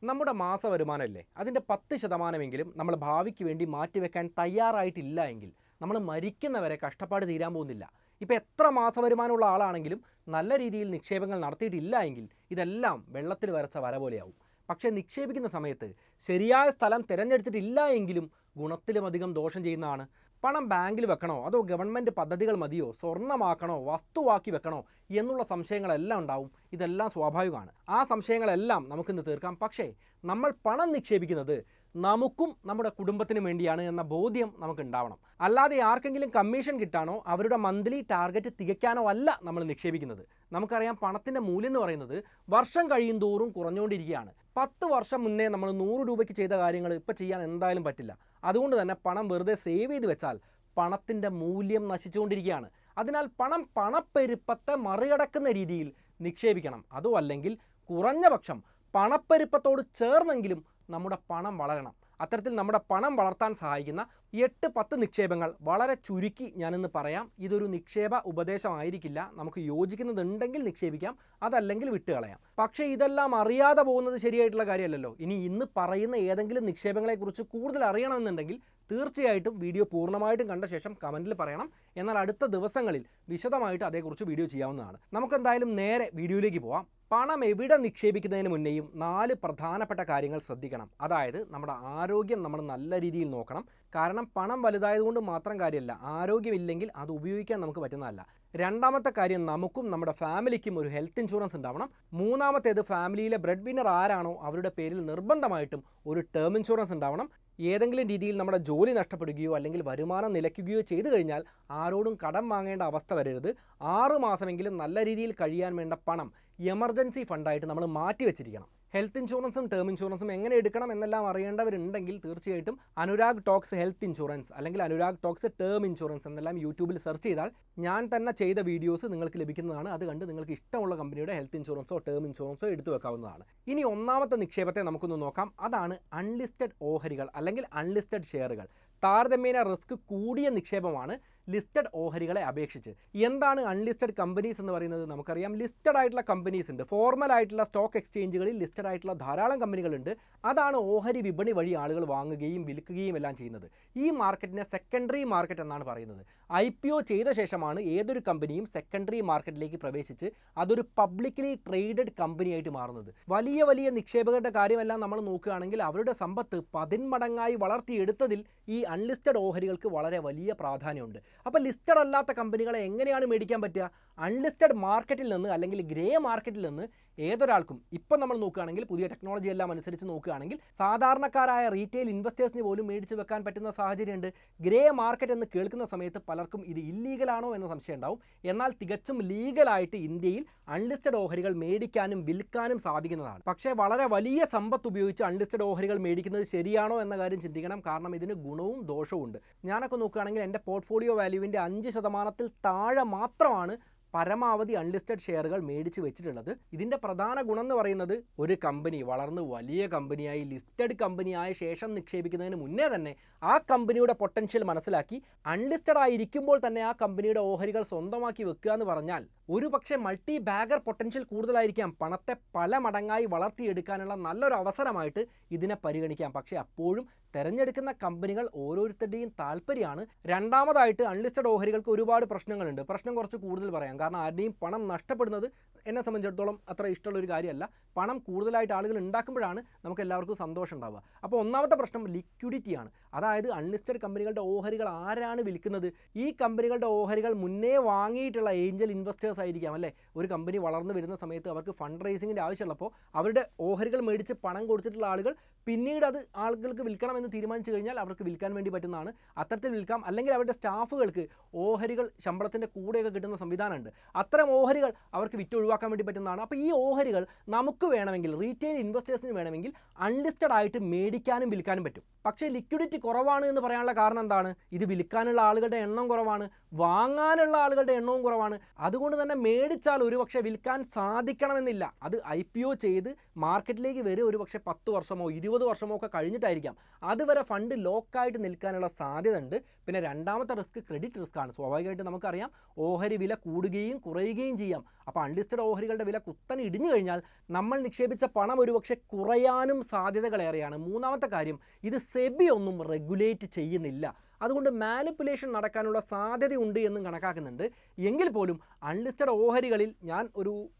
നമ്മുടെ മാസ വരുമാനമല്ലേ അതിൻ്റെ 10% നമ്മൾ ഭാവിക്ക് വേണ്ടി മാറ്റിവെക്കാൻ തയ്യാറായിട്ടില്ല എങ്കിൽ നമ്മൾ മരിക്കുന്നവരെ കഷ്ടപ്പാട് തീരാൻ പോകുന്നില്ല. ഇപ്പോൾ എത്ര മാസ വരുമാനമുള്ള ആളാണെങ്കിലും നല്ല രീതിയിൽ നിക്ഷേപങ്ങൾ നടത്തിയിട്ടില്ല എങ്കിൽ ഇതെല്ലാം വെള്ളത്തിൽ വരച്ച വര പോലെയാവും. പക്ഷേ നിക്ഷേപിക്കുന്ന സമയത്ത് ശരിയായ സ്ഥലം തിരഞ്ഞെടുത്തിട്ടില്ല എങ്കിലും ഗുണത്തിലുമധികം ദോഷം ചെയ്യുന്നതാണ്. പണം ബാങ്കിൽ വെക്കണോ അതോ ഗവൺമെൻറ് പദ്ധതികൾ മതിയോ, സ്വർണ്ണമാക്കണോ, വസ്തുവാക്കി വെക്കണോ എന്നുള്ള സംശയങ്ങളെല്ലാം ഉണ്ടാവും. ഇതെല്ലാം സ്വാഭാവികമാണ്. ആ സംശയങ്ങളെല്ലാം നമുക്കിന്ന് തീർക്കാം. പക്ഷേ നമ്മൾ പണം നിക്ഷേപിക്കുന്നത് നമുക്കും നമ്മുടെ കുടുംബത്തിനും വേണ്ടിയാണ് എന്ന ബോധ്യം നമുക്കുണ്ടാവണം. അല്ലാതെ ആർക്കെങ്കിലും കമ്മീഷൻ കിട്ടാനോ അവരുടെ മന്ത്ലി ടാർഗറ്റ് തികയ്ക്കാനോ അല്ല നമ്മൾ നിക്ഷേപിക്കുന്നത്. നമുക്കറിയാം പണത്തിൻ്റെ മൂല്യം എന്ന് പറയുന്നത് വർഷം കഴിയും തോറും കുറഞ്ഞുകൊണ്ടിരിക്കുകയാണ്. 10 വർഷം മുന്നേ നമ്മൾ 100 രൂപയ്ക്ക് ചെയ്ത കാര്യങ്ങൾ ഇപ്പോൾ ചെയ്യാൻ എന്തായാലും പറ്റില്ല. അതുകൊണ്ട് തന്നെ പണം വെറുതെ സേവ് ചെയ്ത് വെച്ചാൽ പണത്തിൻ്റെ മൂല്യം നശിച്ചുകൊണ്ടിരിക്കുകയാണ്. അതിനാൽ പണം പണപ്പെരുപ്പത്തെ മറികടക്കുന്ന രീതിയിൽ നിക്ഷേപിക്കണം. അതോ അല്ലെങ്കിൽ കുറഞ്ഞ പക്ഷം പണപ്പെരുപ്പത്തോട് ചേർന്നെങ്കിലും നമ്മുടെ പണം വളരണം. അത്തരത്തിൽ നമ്മുടെ പണം വളർത്താൻ സഹായിക്കുന്ന 8-10 നിക്ഷേപങ്ങൾ വളരെ ചുരുക്കി ഞാനിന്ന് പറയാം. ഇതൊരു നിക്ഷേപ ഉപദേശമായിരിക്കില്ല. നമുക്ക് യോജിക്കുന്നതുണ്ടെങ്കിൽ നിക്ഷേപിക്കാം, അതല്ലെങ്കിൽ വിട്ടുകളയാം. പക്ഷേ ഇതെല്ലാം അറിയാതെ പോകുന്നത് ശരിയായിട്ടുള്ള കാര്യമല്ലല്ലോ. ഇന്ന് പറയുന്ന ഏതെങ്കിലും നിക്ഷേപങ്ങളെക്കുറിച്ച് കൂടുതൽ അറിയണമെന്നുണ്ടെങ്കിൽ തീർച്ചയായിട്ടും വീഡിയോ പൂർണ്ണമായിട്ടും കണ്ട ശേഷം കമൻറ്റിൽ പറയണം. എന്നാൽ അടുത്ത ദിവസങ്ങളിൽ വിശദമായിട്ട് അതേക്കുറിച്ച് വീഡിയോ ചെയ്യാവുന്നതാണ്. നമുക്കെന്തായാലും നേരെ വീഡിയോയിലേക്ക് പോവാം. പണം എവിടെ നിക്ഷേപിക്കുന്നതിന് മുന്നേയും 4 പ്രധാനപ്പെട്ട കാര്യങ്ങൾ ശ്രദ്ധിക്കണം. അതായത് നമ്മുടെ ആരോഗ്യം നമ്മൾ നല്ല രീതിയിൽ നോക്കണം. കാരണം പണം വലുതായതുകൊണ്ട് മാത്രം കാര്യമല്ല, ആരോഗ്യമില്ലെങ്കിൽ അത് ഉപയോഗിക്കാൻ നമുക്ക് പറ്റുന്നതല്ല. രണ്ടാമത്തെ കാര്യം, നമുക്കും നമ്മുടെ ഫാമിലിക്കും ഒരു ഹെൽത്ത് ഇൻഷുറൻസ് ഉണ്ടാവണം. മൂന്നാമത്തേത്, ഫാമിലിയിലെ ബ്രെഡ് വിന്നർ ആരാണോ അവരുടെ പേരിൽ നിർബന്ധമായിട്ടും ഒരു ടേം ഇൻഷുറൻസ് ഉണ്ടാവണം. ഏതെങ്കിലും രീതിയിൽ നമ്മുടെ ജോലി നഷ്ടപ്പെടുകയോ അല്ലെങ്കിൽ വരുമാനം നിലയ്ക്കുകയോ ചെയ്തു കഴിഞ്ഞാൽ ആരോടും കടം വാങ്ങേണ്ട അവസ്ഥ വരരുത്. 6 മാസമെങ്കിലും നല്ല രീതിയിൽ കഴിയാൻ വേണ്ട പണം എമർജൻസി ഫണ്ടായിട്ട് നമ്മൾ മാറ്റി വെച്ചിരിക്കണം. ഹെൽത്ത് ഇൻഷുറൻസും ടേം ഇൻഷുറൻസും എങ്ങനെ എടുക്കണം എന്നെല്ലാം അറിയേണ്ടവരുണ്ടെങ്കിൽ തീർച്ചയായിട്ടും അനുരാഗ് ടോക്സ് ഹെൽത്ത് ഇൻഷുറൻസ് അല്ലെങ്കിൽ അനുരാഗ് ടോക്സ് ടേം ഇൻഷുറൻസ് എന്നെല്ലാം യൂട്യൂബിൽ സെർച്ച് ചെയ്താൽ ഞാൻ തന്നെ ചെയ്ത വീഡിയോസ് നിങ്ങൾക്ക് ലഭിക്കുന്നതാണ്. അത് കണ്ട് നിങ്ങൾക്ക് ഇഷ്ടമുള്ള കമ്പനിയുടെ ഹെൽത്ത് ഇൻഷുറൻസോ ടേം ഇൻഷുറൻസോ എടുത്തു വെക്കാവുന്നതാണ്. ഇനി ഒന്നാമത്തെ നിക്ഷേപത്തെ നമുക്കൊന്ന് നോക്കാം. അതാണ് അൺലിസ്റ്റഡ് ഓഹരികൾ അല്ലെങ്കിൽ അൺലിസ്റ്റഡ് ഷെയറുകൾ. താരതമ്യേന റിസ്ക് കൂടിയ നിക്ഷേപമാണ് ലിസ്റ്റഡ് ഓഹരികളെ അപേക്ഷിച്ച്. എന്താണ് അൺലിസ്റ്റഡ് കമ്പനീസ് എന്ന് പറയുന്നത്? നമുക്കറിയാം ലിസ്റ്റഡ് ആയിട്ടുള്ള കമ്പനീസ് ഉണ്ട്. ഫോർമൽ ആയിട്ടുള്ള സ്റ്റോക്ക് എക്സ്ചേഞ്ചുകളിൽ ലിസ്റ്റഡ് ആയിട്ടുള്ള ധാരാളം കമ്പനികളുണ്ട്. അതാണ് ഓഹരി വിപണി വഴി ആളുകൾ വാങ്ങുകയും വിൽക്കുകയും എല്ലാം ചെയ്യുന്നത്. ഈ മാർക്കറ്റിനെ സെക്കൻഡറി മാർക്കറ്റ് എന്നാണ് പറയുന്നത്. IPO ചെയ്ത ശേഷമാണ് ഏതൊരു കമ്പനിയും സെക്കൻഡറി മാർക്കറ്റിലേക്ക് പ്രവേശിച്ച് അതൊരു പബ്ലിക്കലി ട്രേഡഡ് കമ്പനിയായിട്ട് മാറുന്നത്. വലിയ വലിയ നിക്ഷേപകരുടെ കാര്യമെല്ലാം നമ്മൾ നോക്കുകയാണെങ്കിൽ അവരുടെ സമ്പത്ത് 10 മടങ്ങായി വളർത്തിയെടുത്തതിൽ ഈ അൺലിസ്റ്റഡ് ഓഹരികൾക്ക് വളരെ വലിയ പ്രാധാന്യമുണ്ട്. അപ്പോൾ ലിസ്റ്റഡ് അല്ലാത്ത കമ്പനികളെ എങ്ങനെയാണ് മേടിക്കാൻ പറ്റുക? അൺലിസ്റ്റഡ് മാർക്കറ്റിൽ നിന്ന് അല്ലെങ്കിൽ ഗ്രേ മാർക്കറ്റിൽ നിന്ന് ഏതൊരാൾക്കും ഇപ്പം നമ്മൾ നോക്കുകയാണെങ്കിൽ പുതിയ ടെക്നോളജി എല്ലാം അനുസരിച്ച് നോക്കുകയാണെങ്കിൽ സാധാരണക്കാരായ റീറ്റെയിൽ ഇൻവെസ്റ്റേഴ്സിന് പോലും മേടിച്ച് വെക്കാൻ പറ്റുന്ന സാഹചര്യമുണ്ട്. ഗ്രേ മാർക്കറ്റ് എന്ന് കേൾക്കുന്ന സമയത്ത് പലർക്കും ഇത് ഇല്ലീഗലാണോ എന്ന സംശയം ഉണ്ടാവും. എന്നാൽ തികച്ചും ലീഗലായിട്ട് ഇന്ത്യയിൽ അൺലിസ്റ്റഡ് ഓഹരികൾ മേടിക്കാനും വിൽക്കാനും സാധിക്കുന്നതാണ്. പക്ഷേ വളരെ വലിയ സമ്പത്ത് ഉപയോഗിച്ച് അൺലിസ്റ്റഡ് ഓഹരികൾ മേടിക്കുന്നത് ശരിയാണോ എന്ന കാര്യം ചിന്തിക്കണം. കാരണം ഇതിന് ഗുണവും ദോഷവും ഉണ്ട്. ഞാനൊക്കെ നോക്കുകയാണെങ്കിൽ എൻ്റെ പോർട്ട്ഫോളിയോ വാല്യൂവിൻ്റെ 5% താഴെ മാത്രമാണ് പരമാവധി അൺലിസ്റ്റഡ് ഷെയറുകൾ മേടിച്ച് വെച്ചിട്ടുള്ളത്. ഇതിൻ്റെ പ്രധാന ഗുണം എന്ന് പറയുന്നത് ഒരു കമ്പനി വളർന്ന് വലിയ കമ്പനിയായി ലിസ്റ്റഡ് കമ്പനിയായ ശേഷം നിക്ഷേപിക്കുന്നതിന് മുന്നേ തന്നെ ആ കമ്പനിയുടെ പൊട്ടൻഷ്യൽ മനസ്സിലാക്കി അൺലിസ്റ്റഡ് ആയിരിക്കുമ്പോൾ തന്നെ ആ കമ്പനിയുടെ ഓഹരികൾ സ്വന്തമാക്കി വെക്കുക എന്ന് പറഞ്ഞാൽ ഒരു പക്ഷേ മൾട്ടി ബാഗർ പൊട്ടൻഷ്യൽ കൂടുതലായിരിക്കാം. പണത്തെ പല മടങ്ങായി വളർത്തിയെടുക്കാനുള്ള നല്ലൊരു അവസരമായിട്ട് ഇതിനെ പരിഗണിക്കാം. പക്ഷേ അപ്പോഴും തിരഞ്ഞെടുക്കുന്ന കമ്പനികൾ ഓരോരുത്തരുടെയും താല്പര്യമാണ്. രണ്ടാമതായിട്ട് അൺലിസ്റ്റഡ് ഓഹരികൾക്ക് ഒരുപാട് പ്രശ്നങ്ങളുണ്ട്. പ്രശ്നം കുറച്ച് കൂടുതൽ പറയാം. കാരണം ആരുടെയും പണം നഷ്ടപ്പെടുന്നത് എന്നെ സംബന്ധിച്ചിടത്തോളം അത്ര ഇഷ്ടമുള്ളൊരു കാര്യമല്ല. പണം കൂടുതലായിട്ട് ആളുകൾ ഉണ്ടാക്കുമ്പോഴാണ് നമുക്ക് എല്ലാവർക്കും സന്തോഷം ഉണ്ടാവുക. അപ്പോൾ ഒന്നാമത്തെ പ്രശ്നം ലിക്വിഡിറ്റിയാണ്. അതായത് അൺലിസ്റ്റഡ് കമ്പനികളുടെ ഓഹരികൾ ആരാണ് വിൽക്കുന്നത്? ഈ കമ്പനികളുടെ ഓഹരികൾ മുന്നേ വാങ്ങിയിട്ടുള്ള ഏഞ്ചൽ ഇൻവെസ്റ്റേഴ്സ് ആയിരിക്കാം അല്ലേ? ഒരു കമ്പനി വളർന്നു വരുന്ന സമയത്ത് അവർക്ക് ഫണ്ട് റൈസിങ്ങിൻ്റെ ആവശ്യമുള്ളപ്പോൾ അവരുടെ ഓഹരികൾ മേടിച്ച് പണം കൊടുത്തിട്ടുള്ള ആളുകൾ പിന്നീട് അത് ആളുകൾക്ക് വിൽക്കണമെന്ന് തീരുമാനിച്ചു കഴിഞ്ഞാൽ അവർക്ക് വിൽക്കാൻ വേണ്ടി പറ്റുന്നതാണ്. അത്തരത്തിൽ വിൽക്കാം. അല്ലെങ്കിൽ അവരുടെ സ്റ്റാഫുകൾക്ക് ഓഹരികൾ ശമ്പളത്തിൻ്റെ കൂടെയൊക്കെ കിട്ടുന്ന സംവിധാനമുണ്ട്. അത്തരം ഓഹരികൾ അവർക്ക് വിറ്റൊഴിവാക്കാൻ വേണ്ടി പറ്റുന്നതാണ്. അപ്പോൾ ഈ ഓഹരികൾ നമുക്ക് വേണമെങ്കിൽ റീറ്റെയിൽ ഇൻവെസ്റ്റേഴ്സിന് വേണമെങ്കിൽ അൺലിസ്റ്റഡ് ആയിട്ട് മേടിക്കാനും വിൽക്കാനും പറ്റും. പക്ഷേ ലിക്വിഡിറ്റി കുറവാണ് എന്ന് പറയാനുള്ള കാരണം എന്താണ്? ഇത് വിൽക്കാനുള്ള ആളുകളുടെ എണ്ണം കുറവാണ്, വാങ്ങാനുള്ള ആളുകളുടെ എണ്ണവും കുറവാണ്. അതുകൊണ്ട് തന്നെ മേടിച്ചാൽ ഒരുപക്ഷെ വിൽക്കാൻ സാധിക്കണമെന്നില്ല. അത് IPO ചെയ്ത് മാർക്കറ്റിലേക്ക് വരും ഒരുപക്ഷെ 10 വർഷമോ 20 വർഷമോ ഒക്കെ കഴിഞ്ഞിട്ടായിരിക്കാം. അതുവരെ ഫണ്ട് ലോക്കായിട്ട് നിൽക്കാനുള്ള സാധ്യത ഉണ്ട്. പിന്നെ രണ്ടാമത്തെ റിസ്ക് ക്രെഡിറ്റ് റിസ്ക് ആണ്. സ്വാഭാവികമായിട്ട് നമുക്കറിയാം ഓഹരി വില കൂടുകയും കുറയുകയും ചെയ്യാം. അപ്പോൾ അൺലിസ്റ്റഡ് ഓഹരികളുടെ വില കുത്തനെ ഇടിഞ്ഞു കഴിഞ്ഞാൽ നമ്മൾ നിക്ഷേപിച്ച പണം ഒരുപക്ഷെ കുറയാനും സാധ്യതകളേറെയാണ്. മൂന്നാമത്തെ കാര്യം, ഇത് സെബി ഒന്നും റെഗുലേറ്റ് ചെയ്യുന്നില്ല. അതുകൊണ്ട് മാനിപ്പുലേഷൻ നടക്കാനുള്ള സാധ്യതയുണ്ട് എന്നും കണക്കാക്കുന്നുണ്ട്. എങ്കിൽ പോലും അൺലിസ്റ്റഡ് ഓഹരികളിൽ ഞാൻ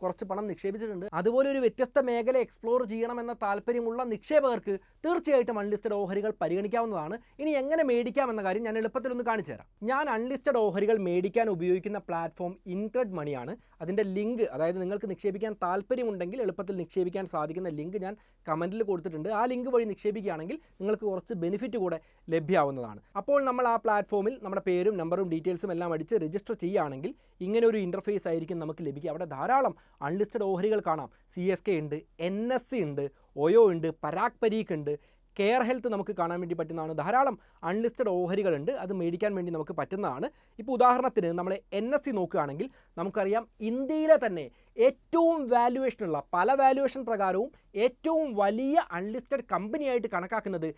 കുറച്ച് പണം നിക്ഷേപിച്ചിട്ടുണ്ട്. അതുപോലെ ഒരു വ്യത്യസ്ത മേഖല എക്സ്പ്ലോർ ചെയ്യണമെന്ന താല്പര്യമുള്ള നിക്ഷേപകർക്ക് തീർച്ചയായിട്ടും അൺലിസ്റ്റഡ് ഓഹരികൾ പരിഗണിക്കാവുന്നതാണ്. ഇനി എങ്ങനെ മേടിക്കാം എന്ന കാര്യം ഞാൻ എളുപ്പത്തിലൊന്ന് കാണിച്ചു തരാം. ഞാൻ അൺലിസ്റ്റഡ് ഓഹരികൾ മേടിക്കാൻ ഉപയോഗിക്കുന്ന പ്ലാറ്റ്ഫോം ഇൻക്രെഡ് മണിയാണ്. അതിൻ്റെ ലിങ്ക്, അതായത് നിങ്ങൾക്ക് നിക്ഷേപിക്കാൻ താല്പര്യമുണ്ടെങ്കിൽ എളുപ്പത്തിൽ നിക്ഷേപിക്കാൻ സാധിക്കുന്ന ലിങ്ക് ഞാൻ കമൻറ്റിൽ കൊടുത്തിട്ടുണ്ട്. ആ ലിങ്ക് വഴി നിക്ഷേപിക്കുകയാണെങ്കിൽ നിങ്ങൾക്ക് കുറച്ച് ബെനിഫിറ്റ് കൂടെ ലഭ്യമാവുന്നതാണ്. അപ്പോൾ നമ്മൾ ആ പ്ലാറ്റ്ഫോമിൽ നമ്മുടെ പേരും നമ്പറും ഡീറ്റെയിൽസും എല്ലാം അടിച്ച് രജിസ്റ്റർ ചെയ്യുകയാണെങ്കിൽ ഇങ്ങനെ ഒരു ഇൻ്റർഫേസ് ആയിരിക്കും നമുക്ക് ലഭിക്കുക. അവിടെ ധാരാളം അൺലിസ്റ്റഡ് ഓഹരികൾ കാണാം. CSK ഉണ്ട്, NSE ഉണ്ട്, OYO ഉണ്ട്, പരാഗ് പരീഖ് ഉണ്ട്, കെയർ ഹെൽത്ത് നമുക്ക് കാണാൻ വേണ്ടി പറ്റുന്നതാണ്. ധാരാളം അൺലിസ്റ്റഡ് ഓഹരികളുണ്ട്, അത് മേടിക്കാൻ വേണ്ടി നമുക്ക് പറ്റുന്നതാണ്. ഇപ്പോൾ ഉദാഹരണത്തിന് നമ്മൾ NSE നോക്കുകയാണെങ്കിൽ നമുക്കറിയാം ഇന്ത്യയിലെ തന്നെ ഏറ്റവും വാല്യുവേഷനുള്ള, പല വാല്യുവേഷൻ പ്രകാരവും ഏറ്റവും വലിയ അൺലിസ്റ്റഡ് കമ്പനിയായിട്ട് കണക്കാക്കുന്നത്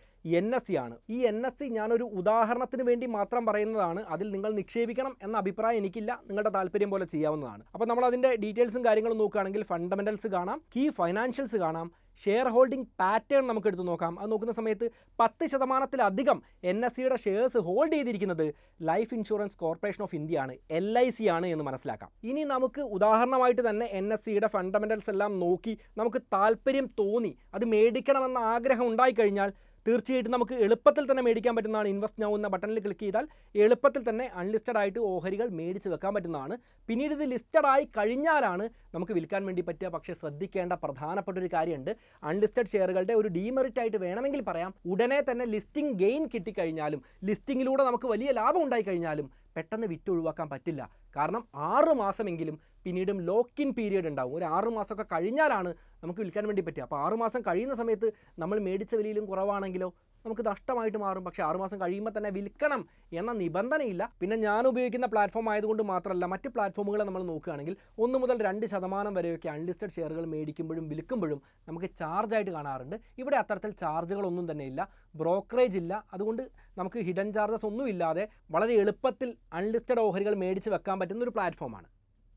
NSE ആണ്. ഈ NSE ഞാനൊരു ഉദാഹരണത്തിന് വേണ്ടി മാത്രം പറയുന്നതാണ്. അതിൽ നിങ്ങൾ നിക്ഷേപിക്കണം എന്ന അഭിപ്രായം എനിക്കില്ല, നിങ്ങളുടെ താല്പര്യം പോലെ ചെയ്യാവുന്നതാണ്. അപ്പോൾ നമ്മൾ അതിൻ്റെ ഡീറ്റെയിൽസും കാര്യങ്ങളും നോക്കുകയാണെങ്കിൽ ഫണ്ടമെൻ്റൽസ് കാണാം, കീ ഫൈനാൻഷ്യൽസ് കാണാം, ഷെയർ ഹോൾഡിംഗ് പാറ്റേൺ നമുക്ക് എടുത്ത് നോക്കാം. അത് നോക്കുന്ന സമയത്ത് 10%-ലധികം NSEയുടെ ഷെയർസ് ഹോൾഡ് ചെയ്തിരിക്കുന്നത് life insurance corporation of India ആണ്, LIC ആണ് എന്ന് മനസ്സിലാക്കാം. ഇനി നമുക്ക് ഉദാഹരണമായിട്ട് തന്നെ NSEയുടെ ഫണ്ടമെൻ്റൽസ് എല്ലാം നോക്കി നമുക്ക് താല്പര്യം തോന്നി അത് മേടിക്കണമെന്ന ആഗ്രഹം ഉണ്ടായിക്കഴിഞ്ഞാൽ തീർച്ചയായിട്ടും നമുക്ക് എളുപ്പത്തിൽ തന്നെ മേടിക്കാൻ പറ്റുന്നതാണ്. ഇൻവെസ്റ്റ് നൗ എന്ന ബട്ടണിൽ ക്ലിക്ക് ചെയ്താൽ എളുപ്പത്തിൽ തന്നെ അൺലിസ്റ്റഡ് ആയിട്ട് ഓഹരികൾ മേടിച്ച് വെക്കാൻ പറ്റുന്നതാണ്. പിന്നീട് ഇത് ലിസ്റ്റഡ് ആയി കഴിഞ്ഞാലാണ് നമുക്ക് വിൽക്കാൻ വേണ്ടി പറ്റുക. പക്ഷേ ശ്രദ്ധിക്കേണ്ട പ്രധാനപ്പെട്ട ഒരു കാര്യമുണ്ട്. അൺലിസ്റ്റഡ് ഷെയറുകളുടെ ഒരു ഡീമെറിറ്റ് ആയിട്ട് വേണമെങ്കിൽ പറയാം, ഉടനെ തന്നെ ലിസ്റ്റിംഗ് ഗെയിൻ കിട്ടിക്കഴിഞ്ഞാലും ലിസ്റ്റിങ്ങിലൂടെ നമുക്ക് വലിയ ലാഭം ഉണ്ടായിക്കഴിഞ്ഞാലും പെട്ടെന്ന് വിറ്റ് ഒഴിവാക്കാൻ പറ്റില്ല. കാരണം 6 മാസമെങ്കിലും പിന്നീടും ലോക്കിൻ പീരിയഡ് ഉണ്ടാവും. ഒരു 6 മാസമൊക്കെ കഴിഞ്ഞാലാണ് നമുക്ക് വിൽക്കാൻ വേണ്ടി പറ്റുക. അപ്പോൾ 6 മാസം കഴിയുന്ന സമയത്ത് നമ്മൾ മേടിച്ച വിലയിലും കുറവാണെങ്കിലോ നമുക്ക് നഷ്ടമായിട്ട് മാറും. പക്ഷേ 6 മാസം കഴിയുമ്പോൾ തന്നെ വിൽക്കണം എന്ന നിബന്ധനയില്ല. പിന്നെ ഞാൻ ഉപയോഗിക്കുന്ന പ്ലാറ്റ്ഫോം ആയതുകൊണ്ട് മാത്രമല്ല, മറ്റ് പ്ലാറ്റ്ഫോമുകളെ നമ്മൾ നോക്കുകയാണെങ്കിൽ 1 മുതൽ 2% വരെയൊക്കെ അൺലിസ്റ്റഡ് ഷെയറുകൾ മേടിക്കുമ്പോഴും വിൽക്കുമ്പോഴും നമുക്ക് ചാർജായിട്ട് കാണാറുണ്ട്. ഇവിടെ അത്തരത്തിൽ ചാർജുകളൊന്നും തന്നെ ഇല്ല, ബ്രോക്കറേജ് ഇല്ല. അതുകൊണ്ട് നമുക്ക് ഹിഡൻ ചാർജസ് ഒന്നും ഇല്ലാതെ വളരെ എളുപ്പത്തിൽ അൺലിസ്റ്റഡ് ഓഹരികൾ മേടിച്ച് വെക്കാൻ പറ്റുന്ന ഒരു പ്ലാറ്റ്ഫോമാണ്.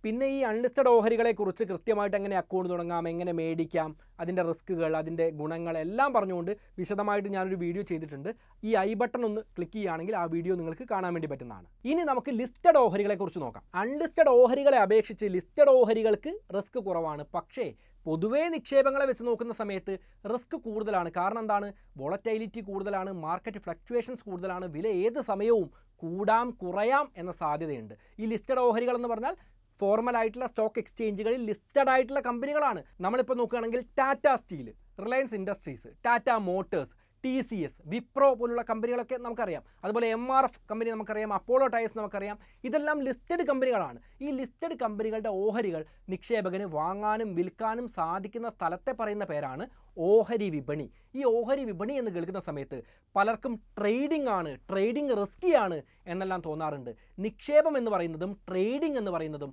പിന്നെ ഈ അൺലിസ്റ്റഡ് ഓഹരികളെക്കുറിച്ച് കൃത്യമായിട്ട് എങ്ങനെ അക്കൗണ്ട് തുടങ്ങാം, എങ്ങനെ മേടിക്കാം, അതിൻ്റെ റിസ്ക്കുകൾ, അതിൻ്റെ ഗുണങ്ങളെല്ലാം പറഞ്ഞുകൊണ്ട് വിശദമായിട്ട് ഞാനൊരു വീഡിയോ ചെയ്തിട്ടുണ്ട്. ഈ ഐ ബട്ടൺ ഒന്ന് ക്ലിക്ക് ചെയ്യുകയാണെങ്കിൽ ആ വീഡിയോ നിങ്ങൾക്ക് കാണാൻ വേണ്ടി പറ്റുന്നതാണ്. ഇനി നമുക്ക് ലിസ്റ്റഡ് ഓഹരികളെക്കുറിച്ച് നോക്കാം. അൺലിസ്റ്റഡ് ഓഹരികളെ അപേക്ഷിച്ച് ലിസ്റ്റഡ് ഓഹരികൾക്ക് റിസ്ക് കുറവാണ്. പക്ഷേ പൊതുവേ നിക്ഷേപങ്ങളെ വെച്ച് നോക്കുന്ന സമയത്ത് റിസ്ക് കൂടുതലാണ്. കാരണം എന്താണ്? വോളറ്റൈലിറ്റി കൂടുതലാണ്, മാർക്കറ്റ് ഫ്ലക്ച്വേഷൻസ് കൂടുതലാണ്, വില ഏത് സമയവും കൂടാം കുറയാം എന്ന സാധ്യതയുണ്ട്. ഈ ലിസ്റ്റഡ് ഓഹരികൾ എന്ന് പറഞ്ഞാൽ ഫോർമൽ ആയിട്ടുള്ള സ്റ്റോക്ക് എക്സ്ചേഞ്ചുകളിൽ ലിസ്റ്റഡ് ആയിട്ടുള്ള കമ്പനികളാണ്. നമ്മളിപ്പോൾ നോക്കുകയാണെങ്കിൽ Tata steel, Reliance industries, Tata motors, TCS, Wipro പോലുള്ള കമ്പനികളൊക്കെ നമുക്കറിയാം. അതുപോലെ MRF കമ്പനി നമുക്കറിയാം, അപ്പോളോ ടയർസ് നമുക്കറിയാം. ഇതെല്ലാം ലിസ്റ്റഡ് കമ്പനികളാണ്. ഈ ലിസ്റ്റഡ് കമ്പനികളുടെ ഓഹരികൾ നിക്ഷേപകന് വാങ്ങാനും വിൽക്കാനും സാധിക്കുന്ന സ്ഥലത്തെ പറയുന്ന പേരാണ് ഓഹരി വിപണി. ഈ ഓഹരി വിപണി എന്ന് കേൾക്കുന്ന സമയത്ത് പലർക്കും ട്രേഡിംഗ് റിസ്കിയാണ് എന്നെല്ലാം തോന്നാറുണ്ട്. നിക്ഷേപം എന്ന് പറയുന്നതും ട്രേഡിംഗ് എന്ന് പറയുന്നതും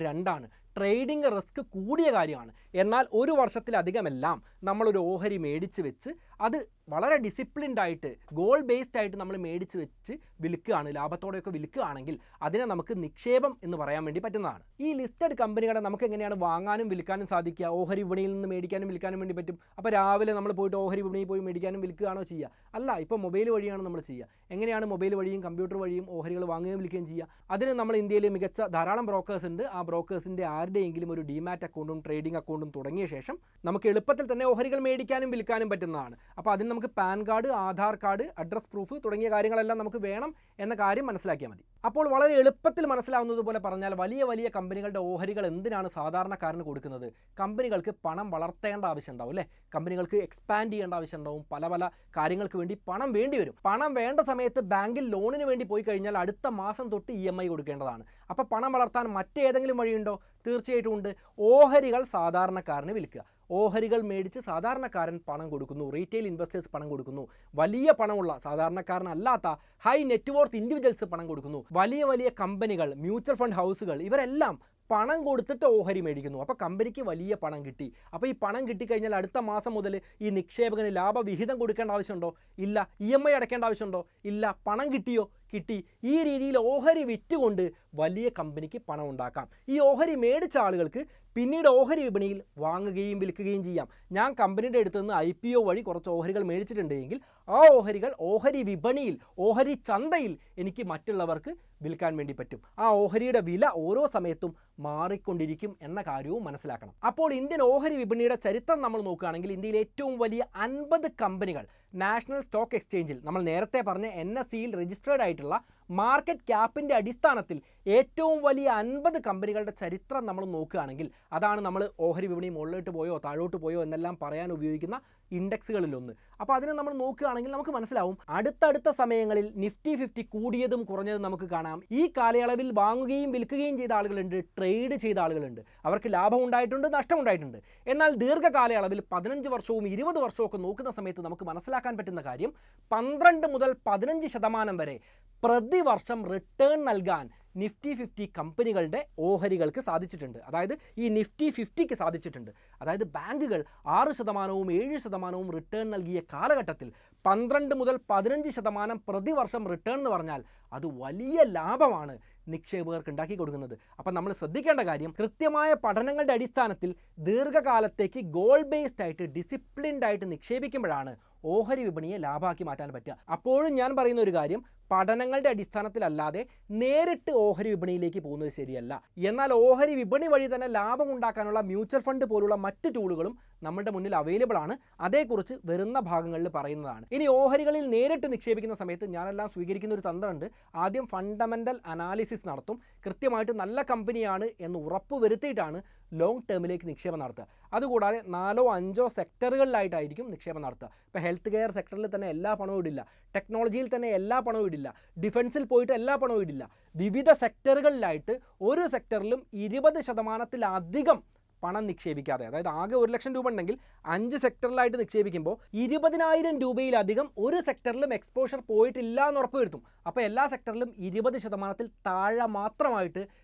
രണ്ടാണ്. ട്രേഡിംഗ് റിസ്ക് കൂടിയ കാര്യമാണ്. എന്നാൽ ഒരു വർഷത്തിലധികമെല്ലാം നമ്മളൊരു ഓഹരി മേടിച്ച് വെച്ച് അത് വളരെ ഡിസിപ്ലിൻഡ് ആയിട്ട് ഗോൾ ബേസ്ഡ് ആയിട്ട് നമ്മൾ മേടിച്ച് വെച്ച് വിൽക്കുകയാണ്, ലാഭത്തോടെയൊക്കെ വിൽക്കുകയാണെങ്കിൽ അതിനെ നമുക്ക് നിക്ഷേപം എന്ന് പറയാൻ വേണ്ടി പറ്റുന്നതാണ്. ഈ ലിസ്റ്റഡ് കമ്പനികളെ നമുക്ക് എങ്ങനെയാണ് വാങ്ങാനും വിൽക്കാനും സാധിക്കുക? ഓഹരി വിപണിയിൽ നിന്ന് മേടിക്കാനും വിൽക്കാനും വേണ്ടി പറ്റും. അപ്പോൾ രാവിലെ നമ്മൾ പോയിട്ട് ഓഹരി വിപണിയിൽ പോയി മേടിക്കാനും വിൽക്കുകയാണോ ചെയ്യുക? അല്ല, ഇപ്പോൾ മൊബൈൽ വഴിയാണ് നമ്മൾ ചെയ്യുക. എങ്ങനെയാണ് മൊബൈൽ വഴിയും കമ്പ്യൂട്ടർ വഴിയും ഓഹരികൾ വാങ്ങുകയും വിൽക്കുകയും ചെയ്യുക? അതിന് നമ്മൾ ഇന്ത്യയിൽ മികച്ച ധാരാളം ബ്രോക്കേഴ്സ് ഉണ്ട്. ആ ബ്രോക്കേഴ്സിൻ്റെ ആരുടെയെങ്കിലും ഒരു ഡിമാറ്റ് അക്കൗണ്ടും ട്രേഡിംഗ് അക്കൗണ്ടും തുടങ്ങിയ ശേഷം നമുക്ക് എളുപ്പത്തിൽ തന്നെ ഓഹരികൾ മേടിക്കാനും വിൽക്കാനും പറ്റുന്നതാണ്. അപ്പോൾ അതിന് നമുക്ക് pan card, Aadhaar card, address proof തുടങ്ങിയ കാര്യങ്ങളെല്ലാം നമുക്ക് വേണം എന്ന കാര്യം മനസ്സിലാക്കിയാൽ മതി. അപ്പോൾ വളരെ എളുപ്പത്തിൽ മനസ്സിലാവുന്നത് പോലെ പറഞ്ഞാൽ വലിയ വലിയ കമ്പനികളുടെ ഓഹരികൾ എന്തിനാണ് സാധാരണക്കാരന് കൊടുക്കുന്നത്? കമ്പനികൾക്ക് പണം വളർത്തേണ്ട ആവശ്യം ഉണ്ടാവും അല്ലേ? കമ്പനികൾക്ക് എക്സ്പാൻഡ് ചെയ്യേണ്ട ആവശ്യം ഉണ്ടാവും. പല പല കാര്യങ്ങൾക്ക് വേണ്ടി പണം വേണ്ടി വരും. പണം വേണ്ട സമയത്ത് ബാങ്കിൽ ലോണിന് വേണ്ടി പോയി കഴിഞ്ഞാൽ അടുത്ത മാസം തൊട്ട് EMI കൊടുക്കേണ്ടതാണ്. അപ്പോൾ പണം വളർത്താൻ മറ്റേതെങ്കിലും വഴിയുണ്ടോ? തീർച്ചയായിട്ടും ഉണ്ട്. ഓഹരികൾ സാധാരണക്കാരന് വിൽക്കുക. ഓഹരികൾ മേടിച്ച് സാധാരണക്കാരൻ പണം കൊടുക്കുന്നു, റീറ്റെയിൽ ഇൻവെസ്റ്റേഴ്സ് പണം കൊടുക്കുന്നു, വലിയ പണമുള്ള സാധാരണക്കാരനല്ലാത്ത ഹൈ നെറ്റ്വർത്ത് ഇൻഡിവിജ്വൽസ് പണം കൊടുക്കുന്നു, വലിയ വലിയ കമ്പനികൾ, മ്യൂച്വൽ ഫണ്ട് ഹൗസുകൾ ഇവരെല്ലാം പണം കൊടുത്തിട്ട് ഓഹരി മേടിക്കുന്നു. അപ്പോൾ കമ്പനിക്ക് വലിയ പണം കിട്ടി. അപ്പോൾ ഈ പണം കിട്ടിക്കഴിഞ്ഞാൽ അടുത്ത മാസം മുതൽ ഈ നിക്ഷേപകന് ലാഭവിഹിതം കൊടുക്കേണ്ട ആവശ്യമുണ്ടോ? ഇല്ല. EMI അടയ്ക്കേണ്ട ആവശ്യമുണ്ടോ? ഇല്ല. പണം കിട്ടിയോ? കിട്ടി. ഈ രീതിയിൽ ഓഹരി വിറ്റുകൊണ്ട് വലിയ കമ്പനിക്ക് പണം ഉണ്ടാക്കാം. ഈ ഓഹരി മേടിച്ച ആളുകൾക്ക് പിന്നീട് ഓഹരി വിപണിയിൽ വാങ്ങുകയും വിൽക്കുകയും ചെയ്യാം. ഞാൻ കമ്പനിയുടെ അടുത്ത് നിന്ന് IPO വഴി കുറച്ച് ഓഹരികൾ മേടിച്ചിട്ടുണ്ടെങ്കിൽ ആ ഓഹരികൾ ഓഹരി വിപണിയിൽ, ഓഹരി ചന്തയിൽ എനിക്ക് മറ്റുള്ളവർക്ക് വിൽക്കാൻ വേണ്ടി പറ്റും. ആ ഓഹരിയുടെ വില ഓരോ സമയത്തും മാറിക്കൊണ്ടിരിക്കും എന്ന കാര്യവും മനസ്സിലാക്കണം. അപ്പോൾ ഇന്ത്യൻ ഓഹരി വിപണിയുടെ ചരിത്രം നമ്മൾ നോക്കുകയാണെങ്കിൽ ഇന്ത്യയിലെ ഏറ്റവും വലിയ 50 കമ്പനികൾ നാഷണൽ സ്റ്റോക്ക് എക്സ്ചേഞ്ചിൽ, നമ്മൾ നേരത്തെ പറഞ്ഞ NSEയിൽ രജിസ്റ്റേർഡ് ആയിട്ടുള്ള മാർക്കറ്റ് ക്യാപ്പിൻ്റെ അടിസ്ഥാനത്തിൽ ഏറ്റവും വലിയ 50 കമ്പനികളുടെ ചരിത്രം നമ്മൾ നോക്കുകയാണെങ്കിൽ അതാണ് നമ്മൾ ഓഹരി വിപണി മുകളിലോട്ട് പോയോ താഴോട്ട് പോയോ എന്നെല്ലാം പറയാൻ ഉപയോഗിക്കുന്ന ഇൻഡെക്സുകളിലൊന്ന്. അപ്പോൾ അതിനെ നമ്മൾ നോക്കുകയാണെങ്കിൽ നമുക്ക് മനസ്സിലാവും അടുത്തടുത്ത സമയങ്ങളിൽ നിഫ്റ്റി 50 കൂടിയതും കുറഞ്ഞതും നമുക്ക് കാണാം. ഈ കാലയളവിൽ വാങ്ങുകയും വിൽക്കുകയും ചെയ്ത ആളുകളുണ്ട്, ട്രേഡ് ചെയ്ത ആളുകളുണ്ട്. അവർക്ക് ലാഭം ഉണ്ടായിട്ടുണ്ട്, നഷ്ടമുണ്ടായിട്ടുണ്ട്. എന്നാൽ ദീർഘകാലയളവിൽ 15 വർഷവും 20 വർഷവും ഒക്കെ നോക്കുന്ന സമയത്ത് നമുക്ക് മനസ്സിലാക്കാൻ പറ്റുന്ന കാര്യം 12 മുതൽ 15% വരെ പ്രതിവർഷം റിട്ടേൺ നൽകാൻ നിഫ്റ്റി 50 കമ്പനികളുടെ ഓഹരികൾക്ക് സാധിച്ചിട്ടുണ്ട്. അതായത് ഈ നിഫ്റ്റി 50ക്ക് സാധിച്ചിട്ടുണ്ട്. അതായത് ബാങ്കുകൾ 6%, 7% റിട്ടേൺ നൽകിയ കാലഘട്ടത്തിൽ 12 മുതൽ 15% പ്രതിവർഷം റിട്ടേൺ എന്ന് പറഞ്ഞാൽ അത് വലിയ ലാഭമാണ് നിക്ഷേപകർക്ക് ഉണ്ടാക്കി കൊടുക്കുന്നത്. അപ്പം നമ്മൾ ശ്രദ്ധിക്കേണ്ട കാര്യം, കൃത്യമായ പഠനങ്ങളുടെ അടിസ്ഥാനത്തിൽ ദീർഘകാലത്തേക്ക് ഗോൾ ബേസ്ഡ് ആയിട്ട് ഡിസിപ്ലിൻഡ് ആയിട്ട് നിക്ഷേപിക്കുമ്പോഴാണ് ഓഹരി വിപണിയെ ലാഭമാക്കി മാറ്റാൻ പറ്റുക. അപ്പോഴും ഞാൻ പറയുന്ന ഒരു കാര്യം, പഠനങ്ങളുടെ അടിസ്ഥാനത്തിലല്ലാതെ നേരിട്ട് ഓഹരി വിപണിയിലേക്ക് പോകുന്നത് ശരിയല്ല. എന്നാൽ ഓഹരി വിപണി വഴി തന്നെ ലാഭം ഉണ്ടാക്കാനുള്ള മ്യൂച്വൽ ഫണ്ട് പോലുള്ള മറ്റ് ടൂളുകളും നമ്മുടെ മുന്നിൽ അവൈലബിൾ ആണ്. അതേക്കുറിച്ച് വരുന്ന ഭാഗങ്ങളിൽ പറയുന്നതാണ്. ഇനി ഓഹരികളിൽ നേരിട്ട് നിക്ഷേപിക്കുന്ന സമയത്ത് ഞാനെല്ലാം സ്വീകരിക്കുന്ന ഒരു തന്ത്രമുണ്ട്. ആദ്യം ഫണ്ടമെൻ്റൽ അനാലിസിസ് നടത്തും. കൃത്യമായിട്ട് നല്ല കമ്പനിയാണ് എന്ന് ഉറപ്പ് വരുത്തിയിട്ടാണ് ലോങ് ടേമിലേക്ക് നിക്ഷേപം നടത്തുക. അതുകൂടാതെ 4-5 സെക്ടറുകളിലായിട്ടായിരിക്കും നിക്ഷേപം നടത്തുക. ഇപ്പോൾ ഹെൽത്ത് കെയർ സെക്ടറിൽ തന്നെ എല്ലാ പണവും ഇടില്ല, ടെക്നോളജിയിൽ തന്നെ എല്ലാ പണവും ഇടില്ല, ഡിഫൻസിൽ പോയിട്ട് എല്ലാ പണവും ഇടില്ല. വിവിധ സെക്ടറുകളിലായിട്ട് ഒരു സെക്ടറിലും 20%-ലധികം പണം നിക്ഷേപിക്കാതെ, അതായത് ആകെ 1 ലക്ഷം രൂപ ഉണ്ടെങ്കിൽ 5 സെക്ടറിലായിട്ട് നിക്ഷേപിക്കുമ്പോൾ 20,000 രൂപയിലധികം ഒരു സെക്ടറിലും എക്സ്പോഷർ പോയിട്ടില്ല എന്ന് ഉറപ്പുവരുത്തും. അപ്പോൾ എല്ലാ സെക്ടറിലും 20%-ൽ താഴെ മാത്രമായിട്ട്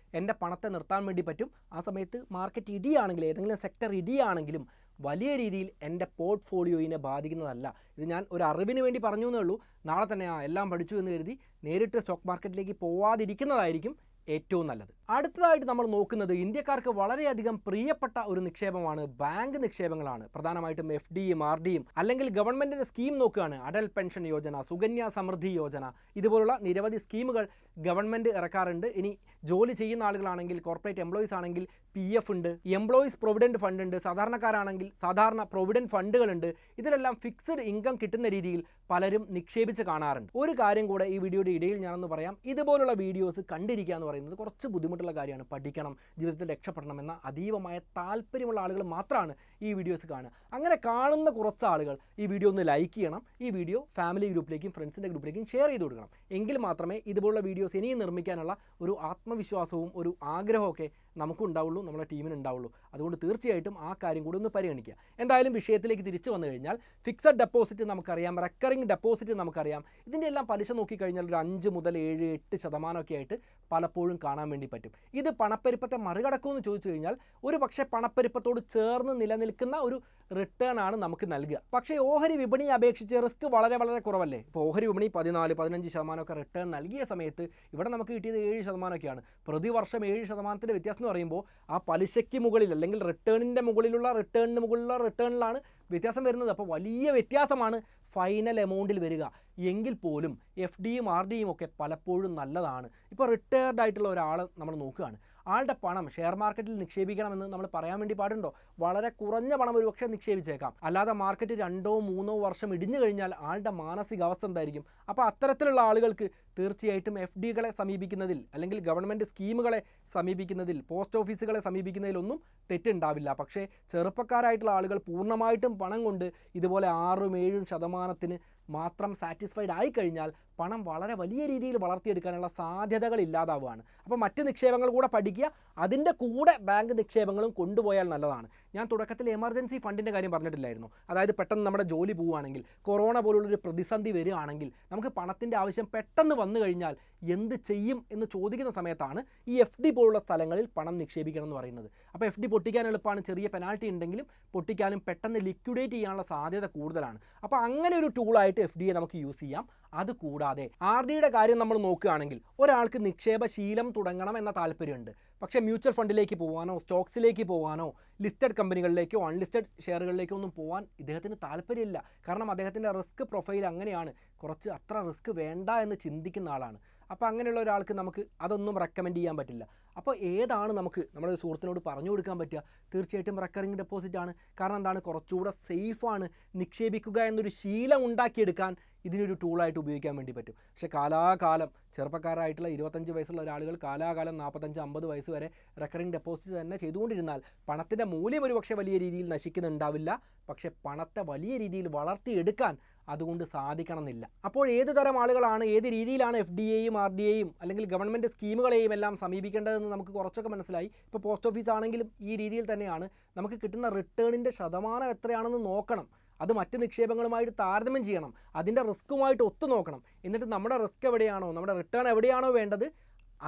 എൻ്റെ പണത്തെ നിർത്താൻ വേണ്ടി പറ്റും. ആ സമയത്ത് മാർക്കറ്റ് ഇടിയാണെങ്കിൽ, ഏതെങ്കിലും സെക്ടർ ഇടിയാണെങ്കിലും വലിയ രീതിയിൽ എൻ്റെ പോർട്ട്ഫോളിയോയിനെ ബാധിക്കുന്നതല്ല. ഇത് ഞാൻ ഒരു അറിവിന് വേണ്ടി പറഞ്ഞു എന്നേ ഉള്ളൂ. നാളെ തന്നെ എല്ലാം പഠിച്ചു എന്ന് കരുതി നേരിട്ട് സ്റ്റോക്ക് മാർക്കറ്റിലേക്ക് പോവാതിരിക്കുന്നതായിരിക്കും ഏറ്റവും നല്ലത്. അടുത്തതായിട്ട് നമ്മൾ നോക്കുന്നത് ഇന്ത്യക്കാർക്ക് വളരെയധികം പ്രിയപ്പെട്ട ഒരു നിക്ഷേപമാണ് ബാങ്ക് നിക്ഷേപങ്ങളാണ്. പ്രധാനമായിട്ടും FDയും RDയും അല്ലെങ്കിൽ ഗവൺമെൻറ്റിൻ്റെ സ്കീം നോക്കുകയാണ്. അടൽ പെൻഷൻ യോജന, സുകന്യ സമൃദ്ധി യോജന, ഇതുപോലുള്ള നിരവധി സ്കീമുകൾ ഗവൺമെൻറ് ഇറക്കാറുണ്ട്. ഇനി ജോലി ചെയ്യുന്ന ആളുകളാണെങ്കിൽ, കോർപ്പറേറ്റ് എംപ്ലോയീസ് ആണെങ്കിൽ PF ഉണ്ട്, എംപ്ലോയീസ് പ്രൊവിഡൻറ്റ് ഫണ്ട് ഉണ്ട്, സാധാരണക്കാരാണെങ്കിൽ സാധാരണ പ്രൊവിഡൻറ്റ് ഫണ്ടുകളുണ്ട്. ഇതിലെല്ലാം ഫിക്സഡ് ഇൻകം കിട്ടുന്ന രീതിയിൽ പലരും നിക്ഷേപിച്ച് കാണാറുണ്ട്. ഒരു കാര്യം കൂടെ ഈ വീഡിയോയുടെ ഇടയിൽ ഞാനൊന്ന് പറയാം. ഇതുപോലുള്ള വീഡിയോസ് കണ്ടിരിക്കുക എന്ന് പറയുന്നത് കുറച്ച് ബുദ്ധിമുട്ടുള്ള കാര്യമാണ്. പഠിക്കണം, ജീവിതത്തിൽ രക്ഷപ്പെടണം എന്ന അതീവമായ താല്പര്യമുള്ള ആളുകൾ മാത്രമാണ് ഈ വീഡിയോസ് കാണുക. അങ്ങനെ കാണുന്ന കുറച്ച് ആളുകൾ ഈ വീഡിയോ ഒന്ന് ലൈക്ക് ചെയ്യണം. ഈ വീഡിയോ ഫാമിലി ഗ്രൂപ്പിലേക്കും ഫ്രണ്ട്സിൻ്റെ ഗ്രൂപ്പിലേക്കും ഷെയർ ചെയ്ത് കൊടുക്കണം. എങ്കിൽ മാത്രമേ ഇതുപോലുള്ള വീഡിയോസ് ഇനിയും നിർമ്മിക്കാനുള്ള ഒരു ആത്മവിശ്വാസവും ഒരു ആഗ്രഹമൊക്കെ നമുക്കുണ്ടാവുള്ളൂ, നമ്മുടെ ടീമിനുണ്ടാവുള്ളൂ. അതുകൊണ്ട് തീർച്ചയായിട്ടും ആ കാര്യം കൂടി ഒന്ന് പരിഗണിക്കുക. എന്തായാലും വിഷയത്തിലേക്ക് തിരിച്ചു വന്നു കഴിഞ്ഞാൽ ഫിക്സഡ് ഡെപ്പോസിറ്റ് നമുക്കറിയാം, റെക്കറിംഗ് ഡെപ്പോസിറ്റ് നമുക്കറിയാം. ഇതിൻ്റെ എല്ലാം പലിശ നോക്കിക്കഴിഞ്ഞാൽ ഒരു 5 മുതൽ 7-8% ഒക്കെ ആയിട്ട് പലപ്പോഴും കാണാൻ വേണ്ടി പറ്റും. ഇത് പണപ്പെരുപ്പത്തെ മറികടക്കുമെന്ന് ചോദിച്ചു കഴിഞ്ഞാൽ ഒരു പക്ഷേ പണപ്പെരുപ്പത്തോട് ചേർന്ന് നിലനിൽക്കുന്ന ഒരു റിട്ടേൺ ആണ് നമുക്ക് നൽകുക. പക്ഷേ ഓഹരി വിപണിയെ അപേക്ഷിച്ച് റിസ്ക് വളരെ വളരെ കുറവല്ലേ. ഇപ്പോൾ ഓഹരി വിപണി 14-15% ഒക്കെ റിട്ടേൺ നൽകിയ സമയത്ത് ഇവിടെ നമുക്ക് കിട്ടിയത് 7% ഒക്കെയാണ്. പ്രതിവർഷം 7% വ്യത്യാസം എന്ന് പറയുമ്പോൾ ആ പലിശയ്ക്ക് മുകളിൽ അല്ലെങ്കിൽ റിട്ടേണിൻ്റെ മുകളിലുള്ള റിട്ടേണിലാണ് വ്യത്യാസം വരുന്നത്. അപ്പോൾ വലിയ വ്യത്യാസമാണ് ഫൈനൽ എമൗണ്ടിൽ വരിക. എങ്കിൽ പോലും FDയും RDയും ഒക്കെ പലപ്പോഴും നല്ലതാണ്. ഇപ്പോൾ റിട്ടയർഡ് ആയിട്ടുള്ള ഒരാൾ നമ്മൾ നോക്കുകയാണ്, ആളുടെ പണം ഷെയർ മാർക്കറ്റിൽ നിക്ഷേപിക്കണമെന്ന് നമ്മൾ പറയാൻ വേണ്ടി പാടുണ്ടോ? വളരെ കുറഞ്ഞ പണം ഒരുപക്ഷെ നിക്ഷേപിച്ചേക്കാം. അല്ലാതെ മാർക്കറ്റ് 2-3 വർഷം ഇടിഞ്ഞു കഴിഞ്ഞാൽ ആളുടെ മാനസികാവസ്ഥ എന്തായിരിക്കും? അപ്പോൾ അത്തരത്തിലുള്ള ആളുകൾക്ക് തീർച്ചയായിട്ടും FDകളെ സമീപിക്കുന്നതിൽ അല്ലെങ്കിൽ ഗവൺമെൻറ് സ്കീമുകളെ സമീപിക്കുന്നതിൽ, പോസ്റ്റ് ഓഫീസുകളെ സമീപിക്കുന്നതിലൊന്നും തെറ്റുണ്ടാവില്ല. പക്ഷേ ചെറുപ്പക്കാരായിട്ടുള്ള ആളുകൾ പൂർണ്ണമായിട്ടും പണം കൊണ്ട് ഇതുപോലെ 6-7% മാത്രം സാറ്റിസ്ഫൈഡ് ആയി കഴിഞ്ഞാൽ പണം വളരെ വലിയ രീതിയിൽ വളർത്തിയെടുക്കാനുള്ള സാധ്യതകൾ ഇല്ലാതാവുകയാണ്. അപ്പോൾ മറ്റ് നിക്ഷേപങ്ങൾ കൂടെ പഠിക്കുക, അതിൻ്റെ കൂടെ ബാങ്ക് നിക്ഷേപങ്ങളും കൊണ്ടുപോയാൽ നല്ലതാണ്. ഞാൻ തുടക്കത്തിൽ എമർജൻസി ഫണ്ടിൻ്റെ കാര്യം പറഞ്ഞിട്ടില്ലായിരുന്നു. അതായത് പെട്ടെന്ന് നമ്മുടെ ജോലി പോവുകയാണെങ്കിൽ, കൊറോണ പോലുള്ളൊരു പ്രതിസന്ധി വരികയാണെങ്കിൽ, നമുക്ക് പണത്തിൻ്റെ ആവശ്യം പെട്ടെന്ന് വന്നു കഴിഞ്ഞാൽ എന്ത് ചെയ്യും എന്ന് ചോദിക്കുന്ന സമയത്താണ് ഈ FD പോലുള്ള സ്ഥലങ്ങളിൽ പണം നിക്ഷേപിക്കണം എന്ന് പറയുന്നത്. അപ്പോൾ FD പൊട്ടിക്കാൻ എളുപ്പമാണ്, ചെറിയ പെനാൽറ്റി ഉണ്ടെങ്കിലും പൊട്ടിക്കാനും പെട്ടെന്ന് ലിക്വിഡേറ്റ് ചെയ്യാനുള്ള സാധ്യത കൂടുതലാണ്. അപ്പോൾ അങ്ങനെ ഒരു ടൂളായിട്ട് FDയെ നമുക്ക് യൂസ് ചെയ്യാം. അതുകൂടാതെ RDയുടെ കാര്യം നമ്മൾ നോക്കുകയാണെങ്കിൽ, ഒരാൾക്ക് നിക്ഷേപശീലം തുടങ്ങണം എന്ന താല്പര്യമുണ്ട്. പക്ഷേ മ്യൂച്വൽ ഫണ്ടിലേക്ക് പോകാനോ സ്റ്റോക്സിലേക്ക് പോകാനോ ലിസ്റ്റഡ് കമ്പനികളിലേക്കോ അൺലിസ്റ്റഡ് ഷെയറുകളിലേക്കോ ഒന്നും പോകാൻ ഇദ്ദേഹത്തിന് താല്പര്യമില്ല. കാരണം അദ്ദേഹത്തിൻ്റെ റിസ്ക് പ്രൊഫൈൽ അങ്ങനെയാണ്, കുറച്ച് അത്ര റിസ്ക് വേണ്ട എന്ന് ചിന്തിക്കുന്ന ആളാണ്. അപ്പോൾ അങ്ങനെയുള്ള ഒരാൾക്ക് നമുക്ക് അതൊന്നും റെക്കമെൻഡ് ചെയ്യാൻ പറ്റില്ല. അപ്പോൾ ഏതാണ് നമുക്ക് നമ്മുടെ സുഹൃത്തിനോട് പറഞ്ഞു കൊടുക്കാൻ പറ്റുക? തീർച്ചയായിട്ടും റെക്കറിംഗ് ഡെപ്പോസിറ്റ് ആണ്. കാരണം എന്താണ്, കുറച്ചുകൂടെ സേഫാണ്. നിക്ഷേപിക്കുക എന്നൊരു ശീലം ഉണ്ടാക്കിയെടുക്കാൻ ഇതിനൊരു ടൂളായിട്ട് ഉപയോഗിക്കാൻ വേണ്ടി പറ്റും. പക്ഷേ കാലാകാലം ചെറുപ്പക്കാരായിട്ടുള്ള 25 വയസ്സുള്ള ഒരാളുകൾ കാലാകാലം 45-50 വയസ്സ് വരെ റെക്കറിംഗ് ഡെപ്പോസിറ്റ് തന്നെ ചെയ്തുകൊണ്ടിരുന്നാൽ പണത്തിൻ്റെ മൂല്യം ഒരുപക്ഷെ വലിയ രീതിയിൽ നശിക്കുന്നുണ്ടാവില്ല. പക്ഷേ പണത്തെ വലിയ രീതിയിൽ വളർത്തിയെടുക്കാൻ അതുകൊണ്ട് സാധിക്കണമെന്നില്ല. അപ്പോൾ ഏത് തരം ആളുകളാണ്, ഏത് രീതിയിലാണ് FDയെയും RDയെയും അല്ലെങ്കിൽ ഗവൺമെൻറ് സ്കീമുകളെയും എല്ലാം സമീപിക്കേണ്ടതെന്ന് നമുക്ക് കുറച്ചൊക്കെ മനസ്സിലായി. ഇപ്പോൾ പോസ്റ്റ് ഓഫീസ് ആണെങ്കിലും ഈ രീതിയിൽ തന്നെയാണ്. നമുക്ക് കിട്ടുന്ന റിട്ടേണിൻ്റെ ശതമാനം എത്രയാണെന്ന് നോക്കണം. അത് മറ്റ് നിക്ഷേപങ്ങളുമായിട്ട് താരതമ്യം ചെയ്യണം. അതിൻ്റെ റിസ്ക്കുമായിട്ട് ഒത്തു നോക്കണം. എന്നിട്ട് നമ്മുടെ റിസ്ക് എവിടെയാണോ, നമ്മുടെ റിട്ടേൺ എവിടെയാണോ വേണ്ടത്,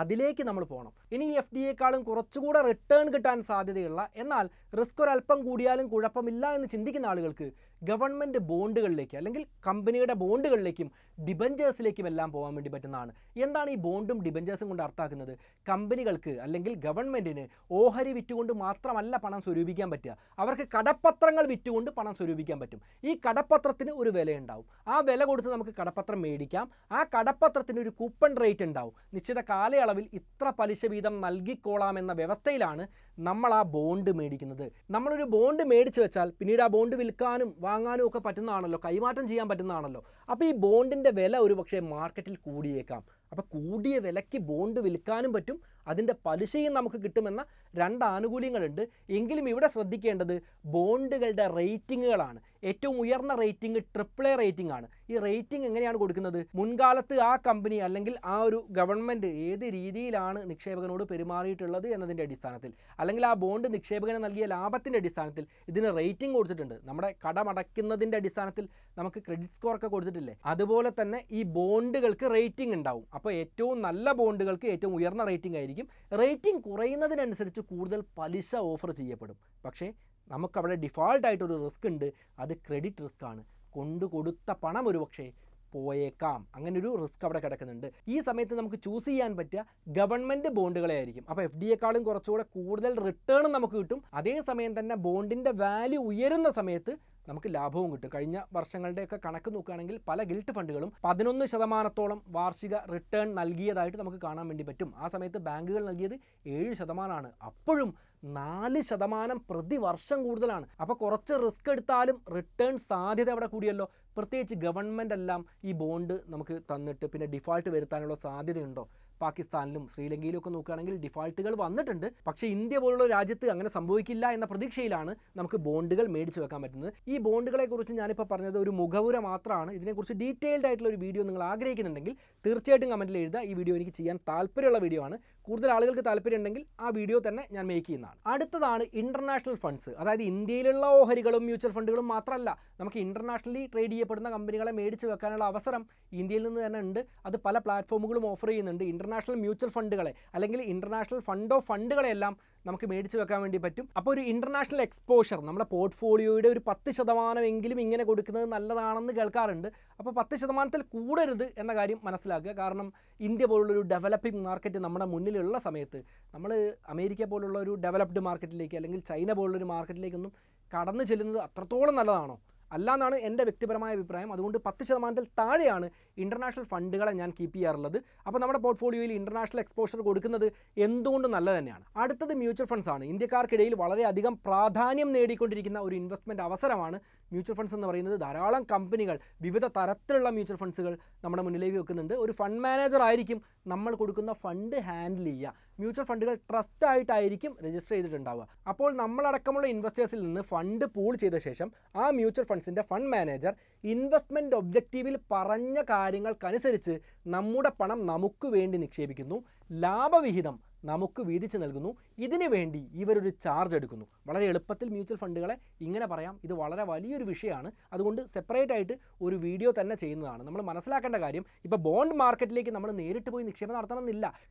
അതിലേക്ക് നമ്മൾ പോകണം. ഇനി ഈ FDയെക്കാളും കുറച്ചുകൂടെ റിട്ടേൺ കിട്ടാൻ സാധ്യതയുള്ള, എന്നാൽ റിസ്ക് ഒരല്പം കൂടിയാലും കുഴപ്പമില്ല എന്ന് ചിന്തിക്കുന്ന ആളുകൾക്ക് ഗവൺമെൻറ് ബോണ്ടുകളിലേക്ക് അല്ലെങ്കിൽ കമ്പനിയുടെ ബോണ്ടുകളിലേക്കും ഡിബഞ്ചേഴ്സിലേക്കും എല്ലാം പോകാൻ വേണ്ടി പറ്റുന്നതാണ്. എന്താണ് ഈ ബോണ്ടും ഡിബഞ്ചേഴ്സും കൊണ്ട് അർത്ഥമാക്കുന്നത്? കമ്പനികൾക്ക് അല്ലെങ്കിൽ ഗവൺമെൻറ്റിന് ഓഹരി വിറ്റുകൊണ്ട് മാത്രമല്ല പണം സ്വരൂപിക്കാൻ പറ്റുക, അവർക്ക് കടപ്പത്രങ്ങൾ വിറ്റുകൊണ്ട് പണം സ്വരൂപിക്കാൻ പറ്റും. ഈ കടപ്പത്രത്തിന് ഒരു വിലയുണ്ടാവും. ആ വില കൊടുത്ത് നമുക്ക് കടപ്പത്രം മേടിക്കാം. ആ കടപ്പത്രത്തിന് ഒരു കൂപ്പൺ റേറ്റ് ഉണ്ടാവും. നിശ്ചിത കാലയളവിൽ ഇത്ര പലിശ വീതം നൽകിക്കോളാം എന്ന വ്യവസ്ഥയിലാണ് നമ്മൾ ആ ബോണ്ട് മേടിക്കുന്നത്. നമ്മളൊരു ബോണ്ട് മേടിച്ച് വെച്ചാൽ പിന്നീട് ആ ബോണ്ട് വിൽക്കാനും വാങ്ങാനും ഒക്കെ പറ്റുന്നതാണല്ലോ, കൈമാറ്റം ചെയ്യാൻ പറ്റുന്നതാണല്ലോ. അപ്പോൾ ഈ ബോണ്ടിൻ്റെ വില ഒരു പക്ഷേ മാർക്കറ്റിൽ കൂടിയേക്കാം. അപ്പോൾ കൂടിയ വിലയ്ക്ക് ബോണ്ട് വിൽക്കാനും പറ്റും, അതിൻ്റെ പലിശയും നമുക്ക് കിട്ടുമെന്ന രണ്ട് ആനുകൂല്യങ്ങളുണ്ട്. എങ്കിലും ഇവിടെ ശ്രദ്ധിക്കേണ്ടത് ബോണ്ടുകളുടെ റേറ്റിങ്ങുകളാണ്. ഏറ്റവും ഉയർന്ന റേറ്റിംഗ് AAA റേറ്റിംഗ് ആണ്. ഈ റേറ്റിംഗ് എങ്ങനെയാണ് കൊടുക്കുന്നത്? മുൻകാലത്ത് ആ കമ്പനി അല്ലെങ്കിൽ ആ ഒരു ഗവൺമെൻറ് ഏത് രീതിയിലാണ് നിക്ഷേപകനോട് പെരുമാറിയിട്ടുള്ളത് എന്നതിൻ്റെ അടിസ്ഥാനത്തിൽ, അല്ലെങ്കിൽ ആ ബോണ്ട് നിക്ഷേപകന് നൽകിയ ലാഭത്തിൻ്റെ അടിസ്ഥാനത്തിൽ ഇതിന് റേറ്റിംഗ് കൊടുത്തിട്ടുണ്ട്. നമ്മുടെ കടമടയ്ക്കുന്നതിൻ്റെ അടിസ്ഥാനത്തിൽ നമുക്ക് ക്രെഡിറ്റ് സ്കോർ ഒക്കെ കൊടുത്തിട്ടില്ലേ, അതുപോലെ തന്നെ ഈ ബോണ്ടുകൾക്ക് റേറ്റിംഗ് ഉണ്ടാവും. അപ്പോൾ ഏറ്റവും നല്ല ബോണ്ടുകൾക്ക് ഏറ്റവും ഉയർന്ന റേറ്റിംഗ് ആയിരിക്കും. റേറ്റിംഗ് കുറയുന്നതിനനുസരിച്ച് കൂടുതൽ പലിശ ഓഫർ ചെയ്യപ്പെടും. പക്ഷേ നമുക്കവിടെ ഡിഫാൾട്ടായിട്ടൊരു റിസ്ക് ഉണ്ട്. അത് ക്രെഡിറ്റ് റിസ്ക് ആണ്. കൊടുത്ത പണം ഒരു പക്ഷേ പോയേക്കാം. അങ്ങനൊരു റിസ്ക് അവിടെ കിടക്കുന്നുണ്ട്. ഈ സമയത്ത് നമുക്ക് ചൂസ് ചെയ്യാൻ പറ്റുക ഗവൺമെൻറ് ബോണ്ടുകളെ ആയിരിക്കും. അപ്പോൾ FDയെക്കാളും കുറച്ചുകൂടെ കൂടുതൽ റിട്ടേണും നമുക്ക് കിട്ടും. അതേസമയം തന്നെ ബോണ്ടിൻ്റെ വാല്യൂ ഉയരുന്ന സമയത്ത് നമുക്ക് ലാഭവും കിട്ടും. കഴിഞ്ഞ വർഷങ്ങളുടെയൊക്കെ കണക്ക് നോക്കുകയാണെങ്കിൽ പല ഗിൽട്ട് ഫണ്ടുകളും 11% വാർഷിക റിട്ടേൺ നൽകിയതായിട്ട് നമുക്ക് കാണാൻ വേണ്ടി പറ്റും. ആ സമയത്ത് ബാങ്കുകൾ നൽകിയത് 7%. അപ്പോഴും 4% പ്രതിവർഷം കൂടുതലാണ്. അപ്പോൾ കുറച്ച് റിസ്ക് എടുത്താലും റിട്ടേൺ സാധ്യത അവിടെ കൂടിയല്ലോ. പ്രത്യേകിച്ച് ഗവൺമെൻറ് എല്ലാം ഈ ബോണ്ട് നമുക്ക് തന്നിട്ട് പിന്നെ ഡിഫാൾട്ട് വരുത്താനുള്ള സാധ്യതയുണ്ടോ? പാകിസ്ഥാനിലും ശ്രീലങ്കയിലും ഒക്കെ നോക്കുകയാണെങ്കിൽ ഡിഫാൾട്ടുകൾ വന്നിട്ടുണ്ട്. പക്ഷേ ഇന്ത്യ പോലുള്ള രാജ്യത്ത് അങ്ങനെ സംഭവിക്കില്ല എന്ന പ്രതീക്ഷയിലാണ് നമുക്ക് ബോണ്ടുകൾ മേടിച്ച് വെക്കാൻ പറ്റുന്നത്. ഈ ബോണ്ടുകളെക്കുറിച്ച് ഞാനിപ്പോൾ പറഞ്ഞത് ഒരു മുഖവുര മാത്രമാണ്. ഇതിനെക്കുറിച്ച് ഡീറ്റെയിൽഡ് ആയിട്ടുള്ള ഒരു വീഡിയോ നിങ്ങൾ ആഗ്രഹിക്കുന്നുണ്ടെങ്കിൽ തീർച്ചയായിട്ടും കമൻറ്റിൽ എഴുതുക. ഈ വീഡിയോ എനിക്ക് ചെയ്യാൻ താല്പര്യമുള്ള വീഡിയോ ആണ്. കൂടുതൽ ആളുകൾക്ക് താല്പര്യം ഉണ്ടെങ്കിൽ ആ വീഡിയോ തന്നെ ഞാൻ മേക്ക് ചെയ്യുന്നതാണ്. അടുത്തതാണ് ഇൻ്റർനാഷണൽ ഫണ്ട്സ്. അതായത് ഇന്ത്യയിലുള്ള ഓഹരികളും മ്യൂച്വൽ ഫണ്ടുകളും മാത്രമല്ല, നമുക്ക് ഇൻ്റർനാഷണലി ട്രേഡ് ചെയ്യപ്പെടുന്ന കമ്പനികളെ മേടിച്ച് വെക്കാനുള്ള അവസരം ഇന്ത്യയിൽ നിന്ന് തന്നെ ഉണ്ട്. അത് പല പ്ലാറ്റ്ഫോമുകളും ഓഫർ ചെയ്യുന്നുണ്ട്. ഇൻ്റർനാഷണൽ മ്യൂച്വൽ ഫണ്ടുകളെ അല്ലെങ്കിൽ ഇൻ്റർനാഷണൽ ഫണ്ട് ഓഫ് ഫണ്ടുകളെല്ലാം നമുക്ക് മേടിച്ച് വെക്കാൻ വേണ്ടി പറ്റും. അപ്പോൾ ഒരു ഇൻ്റർനാഷണൽ എക്സ്പോഷർ നമ്മുടെ പോർട്ട്ഫോളിയോയുടെ ഒരു 10% ഇങ്ങനെ കൊടുക്കുന്നത് നല്ലതാണെന്ന് കേൾക്കാറുണ്ട്. അപ്പോൾ 10% കൂടരുത് എന്ന കാര്യം മനസ്സിലാക്കുക. കാരണം ഇന്ത്യ പോലുള്ളൊരു ഡെവലപ്പിംഗ് മാർക്കറ്റ് നമ്മുടെ മുന്നിലുള്ള സമയത്ത് നമ്മൾ അമേരിക്ക പോലുള്ള ഒരു ഡെവലപ്ഡ് മാർക്കറ്റിലേക്ക് അല്ലെങ്കിൽ ചൈന പോലുള്ളൊരു മാർക്കറ്റിലേക്കൊന്നും കടന്നു ചെല്ലുന്നത് അത്രത്തോളം നല്ലതാണോ? അല്ലാന്നാണ് എൻ്റെ വ്യക്തിപരമായ അഭിപ്രായം. അതുകൊണ്ട് 10% താഴെയാണ് ഇൻ്റർനാഷണൽ ഫണ്ടുകളെ ഞാൻ കീപ്പ് ചെയ്യാറുള്ളത്. അപ്പോൾ നമ്മുടെ പോർട്ട്ഫോളിയോയിൽ ഇൻ്റർനാഷണൽ എക്സ്പോഷർ കൊടുക്കുന്നത് എന്തുകൊണ്ട് നല്ലത് തന്നെയാണ്. അടുത്തത് മ്യൂച്വൽ ഫണ്ട്സ് ആണ്. ഇന്ത്യക്കാർക്കിടയിൽ വളരെയധികം പ്രാധാന്യം നേടിക്കൊണ്ടിരിക്കുന്ന ഒരു ഇൻവെസ്റ്റ്മെൻറ്റ് അവസരമാണ് മ്യൂച്വൽ ഫണ്ട്സ് എന്ന് പറയുന്നത്. ധാരാളം കമ്പനികൾ വിവിധ തരത്തിലുള്ള മ്യൂച്വൽ ഫണ്ട്സുകൾ നമ്മുടെ മുന്നിലേക്ക് വെക്കുന്നുണ്ട്. ഒരു ഫണ്ട് മാനേജർ ആയിരിക്കും നമ്മൾ കൊടുക്കുന്ന ഫണ്ട് ഹാൻഡിൽ ചെയ്യുക. മ്യൂച്വൽ ഫണ്ടുകൾ ട്രസ്റ്റ് ആയിട്ടായിരിക്കും രജിസ്റ്റർ ചെയ്തിട്ടുണ്ടാവുക. അപ്പോൾ നമ്മളടക്കമുള്ള ഇൻവെസ്റ്റേഴ്സിൽ നിന്ന് ഫണ്ട് പൂൾ ചെയ്ത ശേഷം ആ മ്യൂച്വൽ ഫണ്ട്സിൻ്റെ ഫണ്ട് മാനേജർ ഇൻവെസ്റ്റ്മെൻറ്റ് ഒബ്ജക്റ്റീവിൽ പറഞ്ഞ കാര്യങ്ങൾക്കനുസരിച്ച് നമ്മുടെ പണം നമുക്ക് വേണ്ടി നിക്ഷേപിക്കുന്നു, ലാഭവിഹിതം നമുക്ക് വീതിച്ച് നൽകുന്നു. ഇതിനു വേണ്ടി ഇവരൊരു ചാർജ് എടുക്കുന്നു. വളരെ എളുപ്പത്തിൽ മ്യൂച്വൽ ഫണ്ടുകളെ ഇങ്ങനെ പറയാം. ഇത് വളരെ വലിയൊരു വിഷയമാണ്. അതുകൊണ്ട് സെപ്പറേറ്റ് ആയിട്ട് ഒരു വീഡിയോ തന്നെ ചെയ്യുന്നതാണ്. നമ്മൾ മനസ്സിലാക്കേണ്ട കാര്യം, ഇപ്പോൾ ബോണ്ട് മാർക്കറ്റിലേക്ക് നമ്മൾ നേരിട്ട് പോയി നിക്ഷേപം നടത്തണമെന്നില്ല.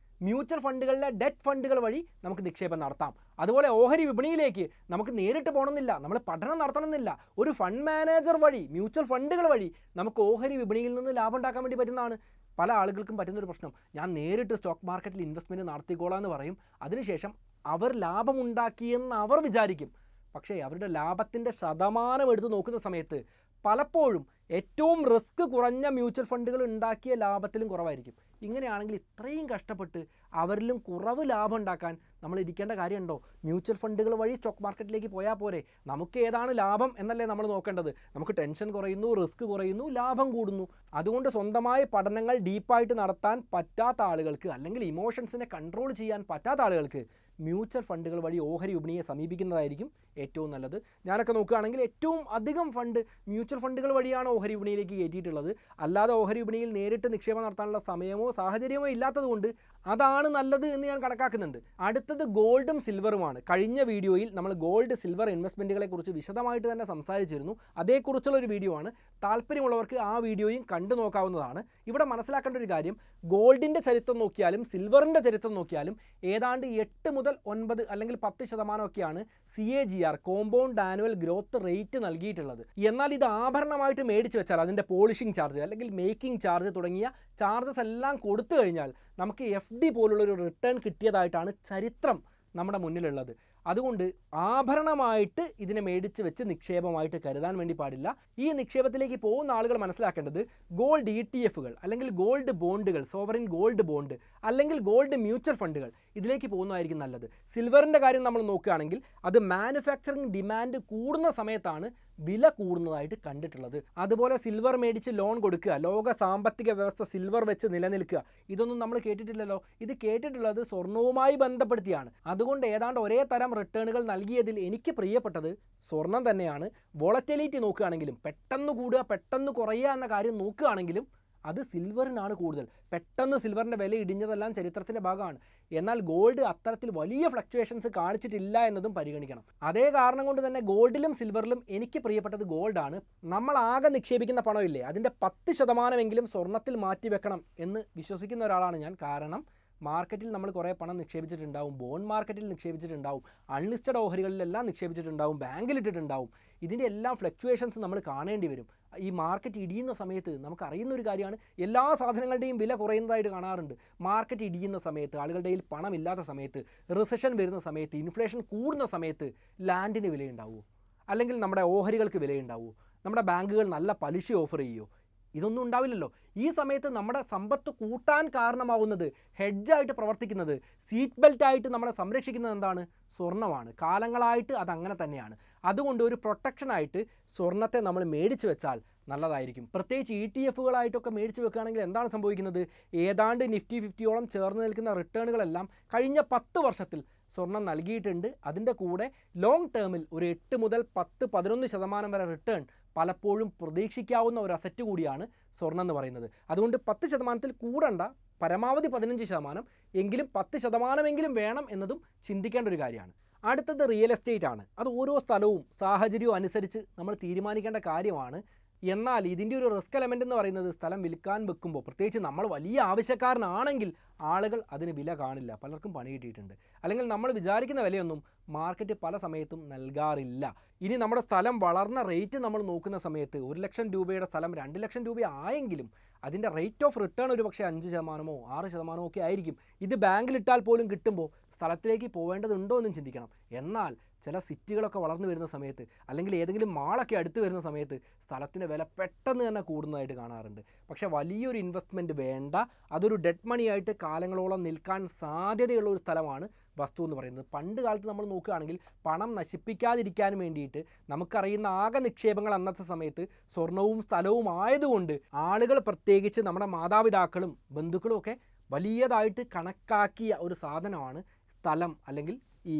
മ്യൂച്വൽ ഫണ്ടുകളിലെ ഡെറ്റ് ഫണ്ടുകൾ വഴി നമുക്ക് നിക്ഷേപം നടത്താം. അതുപോലെ ഓഹരി വിപണിയിലേക്ക് നമുക്ക് നേരിട്ട് പോകണമെന്നില്ല, നമ്മൾ പഠനം നടത്തണമെന്നില്ല. ഒരു ഫണ്ട് മാനേജർ വഴി, മ്യൂച്വൽ ഫണ്ടുകൾ വഴി നമുക്ക് ഓഹരി വിപണിയിൽ നിന്ന് ലാഭം ഉണ്ടാക്കാൻ വേണ്ടി പറ്റുന്നതാണ്. പല ആളുകൾക്കും പറ്റുന്നൊരു പ്രശ്നം, ഞാൻ നേരിട്ട് സ്റ്റോക്ക് മാർക്കറ്റിൽ ഇൻവെസ്റ്റ്മെൻറ്റ് നടത്തിക്കോളാം എന്ന് പറയും. അതിനുശേഷം അവർ ലാഭമുണ്ടാക്കിയെന്ന് അവർ വിചാരിക്കും. പക്ഷേ അവരുടെ ലാഭത്തിൻ്റെ ശതമാനം എടുത്ത് നോക്കുന്ന സമയത്ത് പലപ്പോഴും ഏറ്റവും റിസ്ക് കുറഞ്ഞ മ്യൂച്വൽ ഫണ്ടുകൾ ഉണ്ടാക്കിയ ലാഭത്തിലും കുറവായിരിക്കും. ഇങ്ങനെയാണെങ്കിൽ ഇത്രയും കഷ്ടപ്പെട്ട് അവരിലും കുറവ് ലാഭം ഉണ്ടാക്കാൻ നമ്മൾ ഇരിക്കേണ്ട കാര്യമുണ്ടോ? മ്യൂച്വൽ ഫണ്ടുകൾ വഴി സ്റ്റോക്ക് മാർക്കറ്റിലേക്ക് പോയാൽ പോരെ? നമുക്ക് ഏതാണ് ലാഭം എന്നല്ലേ നമ്മൾ നോക്കേണ്ടത്. നമുക്ക് ടെൻഷൻ കുറയുന്നു, റിസ്ക് കുറയുന്നു, ലാഭം കൂടുന്നു. അതുകൊണ്ട് സ്വന്തമായ പഠനങ്ങൾ ഡീപ്പായിട്ട് നടത്താൻ പറ്റാത്ത ആളുകൾക്ക്, അല്ലെങ്കിൽ ഇമോഷൻസിനെ കൺട്രോൾ ചെയ്യാൻ പറ്റാത്ത ആളുകൾക്ക് മ്യൂച്വൽ ഫണ്ടുകൾ വഴി ഓഹരി വിപണിയെ സമീപിക്കുന്നതായിരിക്കും ഏറ്റവും നല്ലത്. ഞാനൊക്കെ നോക്കുകയാണെങ്കിൽ ഏറ്റവും അധികം ഫണ്ട് മ്യൂച്വൽ ഫണ്ടുകൾ വഴിയാണ് ഓഹരി വിപണിയിലേക്ക് കയറ്റിയിട്ടുള്ളത്. അല്ലാതെ ഓഹരി വിപണിയിൽ നേരിട്ട് നിക്ഷേപം നടത്താനുള്ള സമയമോ സാഹചര്യമോ ഇല്ലാത്തതുകൊണ്ട് അതാണ് നല്ലത് എന്ന് ഞാൻ കണക്കാക്കുന്നുണ്ട്. അടുത്തത് ഗോൾഡും സിൽവറുമാണ്. കഴിഞ്ഞ വീഡിയോയിൽ നമ്മൾ ഗോൾഡ് സിൽവർ ഇൻവെസ്റ്റ്മെൻറ്റുകളെ കുറിച്ച് വിശദമായിട്ട് തന്നെ സംസാരിച്ചിരുന്നു. അതേക്കുറിച്ചുള്ളൊരു വീഡിയോ ആണ്. താല്പര്യമുള്ളവർക്ക് ആ വീഡിയോയും കണ്ടു നോക്കാവുന്നതാണ്. ഇവിടെ മനസ്സിലാക്കേണ്ട ഒരു കാര്യം, ഗോൾഡിൻ്റെ ചരിത്രം നോക്കിയാലും സിൽവറിൻ്റെ ചരിത്രം നോക്കിയാലും ഏതാണ്ട് 8 മുതൽ 9 അല്ലെങ്കിൽ 10% CAGR compound annual growth rate നൽകിയിട്ടുള്ളത്. എന്നാൽ ഇത് ആഭരണമായിട്ട് മേടിച്ച് വെച്ചാൽ അതിൻ്റെ പോളിഷിംഗ് ചാർജ് അല്ലെങ്കിൽ മേക്കിംഗ് ചാർജ് തുടങ്ങിയ ചാർജസ് എല്ലാം കൊടുത്തു കഴിഞ്ഞാൽ നമുക്ക് FD പോലുള്ളൊരു റിട്ടേൺ കിട്ടിയതായിട്ടാണ് ചരിത്രം നമ്മുടെ മുന്നിലുള്ളത്. അതുകൊണ്ട് ആഭരണമായിട്ട് ഇതിനെ മേടിച്ച് വെച്ച് നിക്ഷേപമായിട്ട് കരുതാൻ വേണ്ടി പാടില്ല. ഈ നിക്ഷേപത്തിലേക്ക് പോകുന്ന ആളുകൾ മനസ്സിലാക്കേണ്ടത് ഗോൾഡ് ETF അല്ലെങ്കിൽ ഗോൾഡ് ബോണ്ടുകൾ, സോവറിൻ ഗോൾഡ് ബോണ്ട് അല്ലെങ്കിൽ ഗോൾഡ് മ്യൂച്വൽ ഫണ്ടുകൾ, ഇതിലേക്ക് പോകുന്നതായിരിക്കും നല്ലത്. സിൽവറിൻ്റെ കാര്യം നമ്മൾ നോക്കുകയാണെങ്കിൽ അത് മാനുഫാക്ചറിങ് ഡിമാൻഡ് കൂടുന്ന സമയത്താണ് വില കൂടുന്നതായിട്ട് കണ്ടിട്ടുള്ളത്. അതുപോലെ സിൽവർ മേടിച്ച് ലോൺ കൊടുക്കുക, ലോക സാമ്പത്തിക വ്യവസ്ഥ സിൽവർ വെച്ച് നിലനിൽക്കുക, ഇതൊന്നും നമ്മൾ കേട്ടിട്ടില്ലല്ലോ. ഇത് കേട്ടിട്ടുള്ളത് സ്വർണവുമായി ബന്ധപ്പെടുത്തിയാണ്. അതുകൊണ്ട് ഏതാണ്ട് ഒരേ തരം റിട്ടേണുകൾ നൽകിയതിൽ എനിക്ക് പ്രിയപ്പെട്ടത് സ്വർണം തന്നെയാണ്. വോളറ്റിലിറ്റി നോക്കുകയാണെങ്കിലും പെട്ടെന്ന് കൂടുക പെട്ടെന്ന് കുറയുക എന്ന കാര്യം നോക്കുകയാണെങ്കിലും അത് സിൽവറിനാണ് കൂടുതൽ. പെട്ടെന്ന് സിൽവറിൻ്റെ വില ഇടിഞ്ഞതെല്ലാം ചരിത്രത്തിൻ്റെ ഭാഗമാണ്. എന്നാൽ ഗോൾഡ് അത്തരത്തിൽ വലിയ ഫ്ലക്ച്വേഷൻസ് കാണിച്ചിട്ടില്ല എന്നതും പരിഗണിക്കണം. അതേ കാരണം കൊണ്ട് തന്നെ ഗോൾഡിലും സിൽവറിലും എനിക്ക് പ്രിയപ്പെട്ടത് ഗോൾഡാണ്. നമ്മൾ ആകെ നിക്ഷേപിക്കുന്ന പണമില്ലേ, അതിൻ്റെ 10% സ്വർണ്ണത്തിൽ മാറ്റി വെക്കണം എന്ന് വിശ്വസിക്കുന്ന ഒരാളാണ് ഞാൻ. കാരണം മാർക്കറ്റിൽ നമ്മൾ കുറേ പണം നിക്ഷേപിച്ചിട്ടുണ്ടാവും, ബോണ്ട് മാർക്കറ്റിൽ നിക്ഷേപിച്ചിട്ടുണ്ടാവും, അൺലിസ്റ്റഡ് ഓഹരികളിലെല്ലാം നിക്ഷേപിച്ചിട്ടുണ്ടാവും, ബാങ്കിലിട്ടിട്ടുണ്ടാവും. ഇതിൻ്റെ എല്ലാം ഫ്ലക്ച്വേഷൻസ് നമ്മൾ കാണേണ്ടി വരും. ഈ മാർക്കറ്റ് ഇടിയുന്ന സമയത്ത് നമുക്കറിയുന്ന ഒരു കാര്യമാണ്, എല്ലാ സാധനങ്ങളുടെയും വില കുറയുന്നതായിട്ട് കാണാറുണ്ട്. മാർക്കറ്റ് ഇടിയുന്ന സമയത്ത്, ആളുകളുടെ കയ്യിൽ പണമില്ലാത്ത സമയത്ത്, റിസഷൻ വരുന്ന സമയത്ത്, ഇൻഫ്ലേഷൻ കൂടുന്ന സമയത്ത് ലാൻഡിന് വിലയുണ്ടാവുമോ? അല്ലെങ്കിൽ നമ്മുടെ ഓഹരികൾക്ക് വിലയുണ്ടാവുമോ? നമ്മുടെ ബാങ്കുകൾ നല്ല പലിശ ഓഫർ ചെയ്യുമോ? ഇതൊന്നും ഉണ്ടാവില്ലല്ലോ. ഈ സമയത്ത് നമ്മുടെ സമ്പത്ത് കൂട്ടാൻ കാരണമാവുന്നത്, ഹെഡ്ജായിട്ട് പ്രവർത്തിക്കുന്നത്, സീറ്റ് ബെൽറ്റായിട്ട് നമ്മളെ സംരക്ഷിക്കുന്നത് എന്താണ്? സ്വർണ്ണമാണ്. കാലങ്ങളായിട്ട് അതങ്ങനെ തന്നെയാണ്. അതുകൊണ്ട് ഒരു പ്രൊട്ടക്ഷനായിട്ട് സ്വർണ്ണത്തെ നമ്മൾ മേടിച്ച് വെച്ചാൽ നല്ലതായിരിക്കും. പ്രത്യേകിച്ച് ETF മേടിച്ച് വെക്കുകയാണെങ്കിൽ എന്താണ് സംഭവിക്കുന്നത്? ഏതാണ്ട് നിഫ്റ്റി 50യോളം ചേർന്ന് നിൽക്കുന്ന റിട്ടേണുകളെല്ലാം കഴിഞ്ഞ 10 വർഷത്തിൽ സ്വർണം നൽകിയിട്ടുണ്ട്. അതിൻ്റെ കൂടെ ലോങ് ടേമിൽ ഒരു 8 മുതൽ 10-11% വരെ റിട്ടേൺ പലപ്പോഴും പ്രതീക്ഷിക്കാവുന്ന ഒരു അസറ്റ് കൂടിയാണ് സ്വർണ്ണം എന്ന് പറയുന്നത്. അതുകൊണ്ട് 10% കൂടണ്ട, പരമാവധി 15%, എങ്കിലും 10% വേണം എന്നതും ചിന്തിക്കേണ്ട ഒരു കാര്യമാണ്. അടുത്തത് റിയൽ എസ്റ്റേറ്റ് ആണ്. അത് ഓരോ സ്ഥലവും സാഹചര്യവും അനുസരിച്ച് നമ്മൾ തീരുമാനിക്കേണ്ട കാര്യമാണ്. എന്നാൽ ഇതിൻ്റെ ഒരു റിസ്ക് എലമെൻ്റ് എന്ന് പറയുന്നത്, സ്ഥലം വിൽക്കാൻ വെക്കുമ്പോൾ, പ്രത്യേകിച്ച് നമ്മൾ വലിയ ആവശ്യക്കാരനാണെങ്കിൽ ആളുകൾ അതിന് വില കാണില്ല. പലർക്കും പണി കിട്ടിയിട്ടുണ്ട്. അല്ലെങ്കിൽ നമ്മൾ വിചാരിക്കുന്ന വിലയൊന്നും മാർക്കറ്റ് പല സമയത്തും നൽകാറില്ല. ഇനി നമ്മുടെ സ്ഥലം വളർന്ന റേറ്റ് നമ്മൾ നോക്കുന്ന സമയത്ത് 1 ലക്ഷം രൂപയുടെ സ്ഥലം 2 ലക്ഷം രൂപ ആയെങ്കിലും അതിൻ്റെ റേറ്റ് ഓഫ് റിട്ടേൺ ഒരു പക്ഷേ 5%, 6% ഒക്കെ ആയിരിക്കും. ഇത് ബാങ്കിലിട്ടാൽ പോലും കിട്ടുമ്പോൾ സ്ഥലത്തിലേക്ക് പോവേണ്ടതുണ്ടോ എന്നും ചിന്തിക്കണം. എന്നാൽ ചില സിറ്റികളൊക്കെ വളർന്നു വരുന്ന സമയത്ത്, അല്ലെങ്കിൽ ഏതെങ്കിലും മാളൊക്കെ അടുത്ത് വരുന്ന സമയത്ത് സ്ഥലത്തിൻ്റെ വില പെട്ടെന്ന് തന്നെ കൂടുന്നതായിട്ട് കാണാറുണ്ട്. പക്ഷേ വലിയൊരു ഇൻവെസ്റ്റ്മെൻറ്റ് വേണ്ട, അതൊരു ഡെഡ് മണി ആയിട്ട് കാലങ്ങളോളം നിൽക്കാൻ സാധ്യതയുള്ള ഒരു സ്ഥലമാണ് വസ്തു എന്ന് പറയുന്നത്. പണ്ട് കാലത്ത് നമ്മൾ നോക്കുകയാണെങ്കിൽ പണം നശിപ്പിക്കാതിരിക്കാൻ വേണ്ടിയിട്ട് നമുക്കറിയുന്ന ആകെ നിക്ഷേപങ്ങൾ അന്നത്തെ സമയത്ത് സ്വർണവും സ്ഥലവും ആയതുകൊണ്ട് ആളുകൾ, പ്രത്യേകിച്ച് നമ്മുടെ മാതാപിതാക്കളും ബന്ധുക്കളും ഒക്കെ വലിയതായിട്ട് കണക്കാക്കിയ ഒരു സാധനമാണ് സ്ഥലം അല്ലെങ്കിൽ ഈ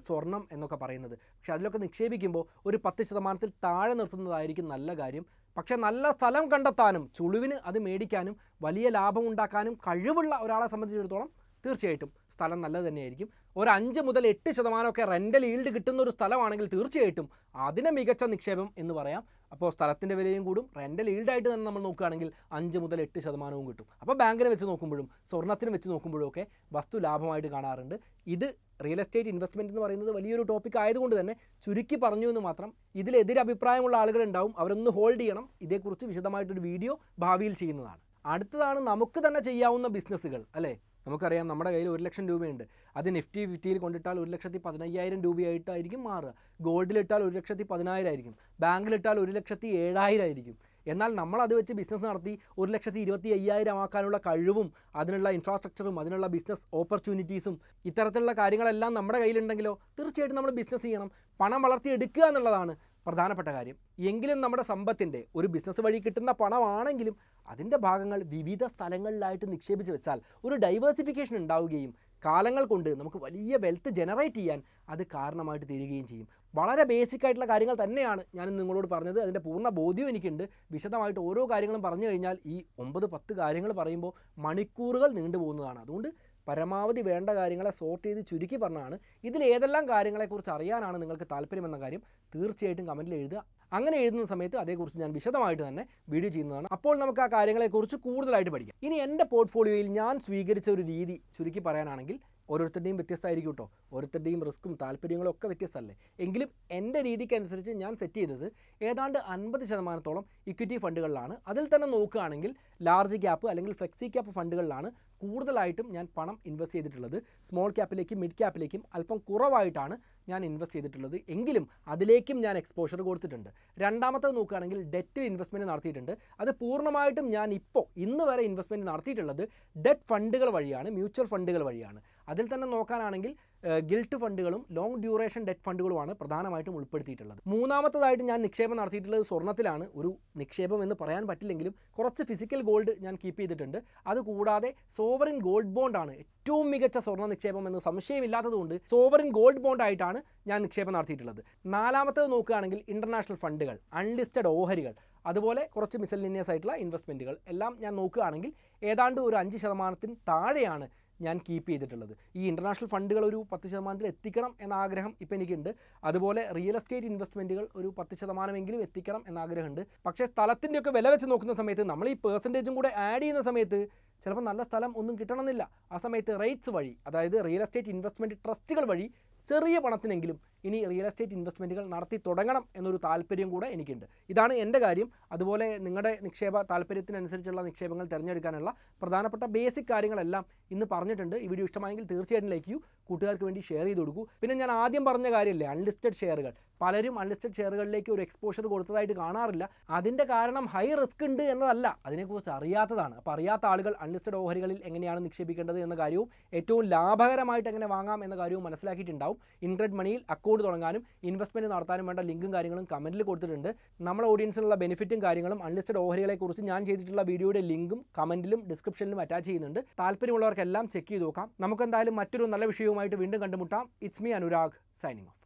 സ്വർണം എന്നൊക്കെ പറയുന്നത്. പക്ഷേ അതിലൊക്കെ നിക്ഷേപിക്കുമ്പോൾ ഒരു 10% താഴെ നിർത്തുന്നതായിരിക്കും നല്ല കാര്യം. പക്ഷേ നല്ല സ്ഥലം കണ്ടെത്താനും ചുളുവിന് അത് മേടിക്കാനും വലിയ ലാഭം ഉണ്ടാക്കാനും കഴിവുള്ള ഒരാളെ സംബന്ധിച്ചിടത്തോളം തീർച്ചയായിട്ടും സ്ഥലം നല്ലത് തന്നെയായിരിക്കും. ഒരു 5 മുതൽ 8% റെൻ്റൽ ഈൽഡ് കിട്ടുന്ന ഒരു സ്ഥലമാണെങ്കിൽ തീർച്ചയായിട്ടും അതിനെ മികച്ച നിക്ഷേപം എന്ന് പറയാം. അപ്പോൾ സ്ഥലത്തിൻ്റെ വിലയും കൂടും, റെൻ്റൽ ഈൽഡായിട്ട് തന്നെ നമ്മൾ നോക്കുകയാണെങ്കിൽ 5 മുതൽ 8% കിട്ടും. അപ്പോൾ ബാങ്കിനെ വെച്ച് നോക്കുമ്പോഴും സ്വർണ്ണത്തിന് വെച്ച് നോക്കുമ്പോഴും ഒക്കെ വസ്തു ലാഭമായിട്ട് കാണാറുണ്ട്. ഇത് റിയൽ എസ്റ്റേറ്റ് ഇൻവെസ്റ്റ്മെൻറ്റ് എന്ന് പറയുന്നത് വലിയൊരു ടോപ്പിക് ആയതുകൊണ്ട് തന്നെ ചുരുക്കി പറഞ്ഞു എന്ന് മാത്രം. ഇതിലെതിരഭിപ്രായമുള്ള ആളുകളുണ്ടാവും, അവരൊന്ന് ഹോൾഡ് ചെയ്യണം. ഇതേക്കുറിച്ച് വിശദമായിട്ടൊരു വീഡിയോ ഭാവിയിൽ ചെയ്യുന്നതാണ്. അടുത്തതാണ് നമുക്ക് തന്നെ ചെയ്യാവുന്ന ബിസിനസ്സുകൾ, അല്ലേ? നമുക്കറിയാം നമ്മുടെ കയ്യിൽ 1 ലക്ഷം രൂപയുണ്ട്. അത് നിഫ്റ്റി 50-യിൽ കൊണ്ടിട്ടാൽ 1,15,000 രൂപയായിട്ടായിരിക്കും മാറുക. ഗോൾഡിലിട്ടാൽ 1,10,000 ആയിരിക്കും. ബാങ്കിലിട്ടാൽ 1,07,000 ആയിരിക്കും. എന്നാൽ നമ്മളത് വെച്ച് ബിസിനസ് നടത്തി 1,25,000 ആക്കാനുള്ള കഴിവും അതിനുള്ള ഇൻഫ്രാസ്ട്രക്ചറും അതിനുള്ള ബിസിനസ് ഓപ്പർച്യൂണിറ്റീസും ഇത്തരത്തിലുള്ള കാര്യങ്ങളെല്ലാം നമ്മുടെ കയ്യിലുണ്ടെങ്കിലോ തീർച്ചയായിട്ടും നമ്മൾ ബിസിനസ് ചെയ്യണം. പണം വളർത്തിയെടുക്കുക എന്നുള്ളതാണ് പ്രധാനപ്പെട്ട കാര്യം. എങ്കിലും നമ്മുടെ സമ്പത്തിൻ്റെ ഒരു ബിസിനസ് വഴി കിട്ടുന്ന പണമാണെങ്കിലും അതിൻ്റെ ഭാഗങ്ങൾ വിവിധ സ്ഥലങ്ങളിലായിട്ട് നിക്ഷേപിച്ച് വെച്ചാൽ ഒരു ഡൈവേഴ്സിഫിക്കേഷൻ ഉണ്ടാവുകയും കാലങ്ങൾ കൊണ്ട് നമുക്ക് വലിയ വെൽത്ത് ജനറേറ്റ് ചെയ്യാൻ അത് കാരണമായിട്ട് തീരുകയും ചെയ്യും. വളരെ ബേസിക് ആയിട്ടുള്ള കാര്യങ്ങൾ തന്നെയാണ് ഞാൻ നിങ്ങളോട് പറഞ്ഞത്. അതിൻ്റെ പൂർണ്ണ ബോധ്യം എനിക്കുണ്ട്. വിശദമായിട്ട് ഓരോ കാര്യങ്ങളും പറഞ്ഞു കഴിഞ്ഞാൽ ഈ 9-10 കാര്യങ്ങൾ പറയുമ്പോൾ മണിക്കൂറുകൾ നീണ്ടുപോകുന്നതാണ്. അതുകൊണ്ട് പരമാവധി വേണ്ട കാര്യങ്ങളെ സോർട്ട് ചെയ്ത് ചുരുക്കി പറഞ്ഞാണ്. ഇതിൽ ഏതെല്ലാം കാര്യങ്ങളെക്കുറിച്ച് അറിയാനാണ് നിങ്ങൾക്ക് താല്പര്യമെന്ന കാര്യം തീർച്ചയായിട്ടും കമൻറ്റിൽ എഴുതുക. അങ്ങനെ എഴുതുന്ന സമയത്ത് അതേക്കുറിച്ച് ഞാൻ വിശദമായിട്ട് തന്നെ വീഡിയോ ചെയ്യുന്നതാണ്. അപ്പോൾ നമുക്ക് ആ കാര്യങ്ങളെക്കുറിച്ച് കൂടുതലായിട്ട് പഠിക്കാം. ഇനി എൻ്റെ പോർട്ട്ഫോളിയോയിൽ ഞാൻ സ്വീകരിച്ച ഒരു രീതി ചുരുക്കി പറയാനാണെങ്കിൽ ഓരോരുത്തരുടെയും വ്യത്യസ്തമായിരിക്കും കേട്ടോ. ഓരോരുത്തരുടെയും റിസ്ക്കും താല്പര്യങ്ങളും ഒക്കെ വ്യത്യസ്തമല്ലേ. എങ്കിലും എൻ്റെ രീതിക്കനുസരിച്ച് ഞാൻ സെറ്റ് ചെയ്തത് ഏതാണ്ട് 50% ഇക്വിറ്റി ഫണ്ടുകളിലാണ്. അതിൽ തന്നെ നോക്കുകയാണെങ്കിൽ ലാർജ് ക്യാപ്പ് അല്ലെങ്കിൽ ഫ്ലെക്സി ക്യാപ്പ് ഫണ്ടുകളിലാണ് കൂടുതലായിട്ടും ഞാൻ പണം ഇൻവെസ്റ്റ് ചെയ്തിട്ടുള്ളത്. സ്മോൾ ക്യാപ്പിലേക്കും മിഡ് ക്യാപ്പിലേക്കും അല്പം കുറവായിട്ടാണ് ഞാൻ ഇൻവെസ്റ്റ് ചെയ്തിട്ടുള്ളത്. എങ്കിലും അതിലേക്കും ഞാൻ എക്സ്പോഷർ കൊടുത്തിട്ടുണ്ട്. രണ്ടാമത്തത് നോക്കുകയാണെങ്കിൽ ഡെറ്റ് ഇൻവെസ്റ്റ്മെൻറ്റ് നടത്തിയിട്ടുണ്ട്. അത് പൂർണ്ണമായിട്ടും ഞാൻ ഇന്ന് വരെ ഇൻവെസ്റ്റ്മെൻറ്റ് നടത്തിയിട്ടുള്ളത് ഡെറ്റ് ഫണ്ടുകൾ വഴിയാണ്, മ്യൂച്വൽ ഫണ്ടുകൾ വഴിയാണ്. അതിൽ തന്നെ നോക്കാനാണെങ്കിൽ ഗിൽട്ട് ഫണ്ടുകളും ലോങ് ഡ്യൂറേഷൻ ഡെറ്റ് ഫണ്ടുകളുമാണ് പ്രധാനമായിട്ടും ഉൾപ്പെടുത്തിയിട്ടുള്ളത്. മൂന്നാമത്തതായിട്ട് ഞാൻ നിക്ഷേപം നടത്തിയിട്ടുള്ളത് സ്വർണ്ണത്തിലാണ്. ഒരു നിക്ഷേപം എന്ന് പറയാൻ പറ്റില്ലെങ്കിലും കുറച്ച് ഫിസിക്കൽ ഗോൾഡ് ഞാൻ കീപ്പ് ചെയ്തിട്ടുണ്ട്. അതുകൂടാതെ സോവറിൻ ഗോൾഡ് ബോണ്ടാണ് ഏറ്റവും മികച്ച സ്വർണ്ണ നിക്ഷേപം എന്ന് സംശയമില്ലാത്തതുകൊണ്ട് സോവറിൻ ഗോൾഡ് ബോണ്ടായിട്ടാണ് ഞാൻ നിക്ഷേപം നടത്തിയിട്ടുള്ളത്. നാലാമത്തത് നോക്കുകയാണെങ്കിൽ ഇൻ്റർനാഷണൽ ഫണ്ടുകൾ, അൺലിസ്റ്റഡ് ഓഹരികൾ, അതുപോലെ കുറച്ച് മിസലിനിയസ് ആയിട്ടുള്ള ഇൻവെസ്റ്റ്മെൻറ്റുകൾ എല്ലാം ഞാൻ നോക്കുകയാണെങ്കിൽ ഏതാണ്ട് ഒരു 5% താഴെയാണ് ഞാൻ കീപ്പ് ചെയ്തിട്ടുള്ളത്. ഈ ഇൻ്റർനാഷണൽ ഫണ്ടുകൾ ഒരു 10% എത്തിക്കണം എന്ന ആഗ്രഹം ഇപ്പോൾ എനിക്കുണ്ട്. അതുപോലെ റിയൽ എസ്റ്റേറ്റ് ഇൻവെസ്റ്റ്മെൻറ്റുകൾ ഒരു 10% എത്തിക്കണം എന്ന ആഗ്രഹമുണ്ട്. പക്ഷേ സ്ഥലത്തിൻ്റെയൊക്കെ വില വെച്ച് നോക്കുന്ന സമയത്ത് നമ്മൾ ഈ പെർസെൻറ്റേജും കൂടെ ആഡ് ചെയ്യുന്ന സമയത്ത് ചിലപ്പോൾ നല്ല സ്ഥലം ഒന്നും കിട്ടണമെന്നില്ല. ആ സമയത്ത് റേറ്റ്സ് വഴി, അതായത് റിയൽ എസ്റ്റേറ്റ് ഇൻവെസ്റ്റ്മെൻറ്റ് ട്രസ്റ്റുകൾ വഴി ചെറിയ പണത്തിനെങ്കിലും ഇനി റിയൽ എസ്റ്റേറ്റ് ഇൻവെസ്റ്റ്മെൻറ്റുകൾ നടത്തി തുടങ്ങണം എന്നൊരു താല്പര്യം കൂടെ എനിക്കുണ്ട്. ഇതാണ് എൻ്റെ കാര്യം. അതുപോലെ നിങ്ങളുടെ നിക്ഷേപ താല്പര്യത്തിനനുസരിച്ചുള്ള നിക്ഷേപങ്ങൾ തിരഞ്ഞെടുക്കാനുള്ള പ്രധാനപ്പെട്ട ബേസിക് കാര്യങ്ങളെല്ലാം ഇന്ന് പറഞ്ഞിട്ടുണ്ട്. ഈ വീഡിയോ ഇഷ്ടമായെങ്കിൽ തീർച്ചയായിട്ടും ലൈക്ക് ചെയ്യൂ, കൂട്ടുകാർക്ക് വേണ്ടി ഷെയർ ചെയ്ത് കൊടുക്കൂ. പിന്നെ ഞാൻ ആദ്യം പറഞ്ഞ കാര്യമില്ലേ, അൺലിസ്റ്റഡ് ഷെയറുകൾ, പലരും അൺലിസ്റ്റഡ് ഷെയറുകളിലേക്ക് ഒരു എക്സ്പോഷർ കൊടുത്തതായിട്ട് കാണാറില്ല. അതിൻ്റെ കാരണം ഹൈ റിസ്ക് ഉണ്ട് എന്നതല്ല, അതിനെക്കുറിച്ച് അറിയാത്തതാണ്. അപ്പോൾ അറിയാത്ത ആളുകൾ അൺലിസ്റ്റഡ് ഓഹരികളിൽ എങ്ങനെയാണ് നിക്ഷേപിക്കേണ്ടത് എന്ന കാര്യവും ഏറ്റവും ലാഭകരമായിട്ട് എങ്ങനെ വാങ്ങാം എന്ന കാര്യവും മനസ്സിലാക്കിയിട്ടുണ്ടാവും. ഇൻക്രെഡ് മണിയിൽ അക്കൗണ്ട് തുടങ്ങാനും ഇൻവെസ്റ്റ്മെൻറ്റ് നടത്താനും വേണ്ട ലിങ്കും കാര്യങ്ങളും കമൻറ്റിൽ കൊടുത്തിട്ടുണ്ട്. നമ്മുടെ ഓഡിയൻസിനുള്ള ബെനിഫിറ്റും കാര്യങ്ങളും അൺലിസ്റ്റഡ് ഓഹരികളെക്കുറിച്ച് ഞാൻ ചെയ്തിട്ടുള്ള വീഡിയോയുടെ ലിങ്കും കമൻറ്റിലും ഡിസ്ക്രിപ്ഷനിലും അറ്റാച്ച് ചെയ്യുന്നുണ്ട്. താല്പര്യമുള്ളവർക്കെല്ലാം ചെക്ക് ചെയ്ത് നോക്കാം. നമുക്കെന്തായാലും മറ്റൊരു നല്ല വിഷയവുമായിട്ട് വീണ്ടും കണ്ടുമുട്ടാം. It's me Anurag, signing off.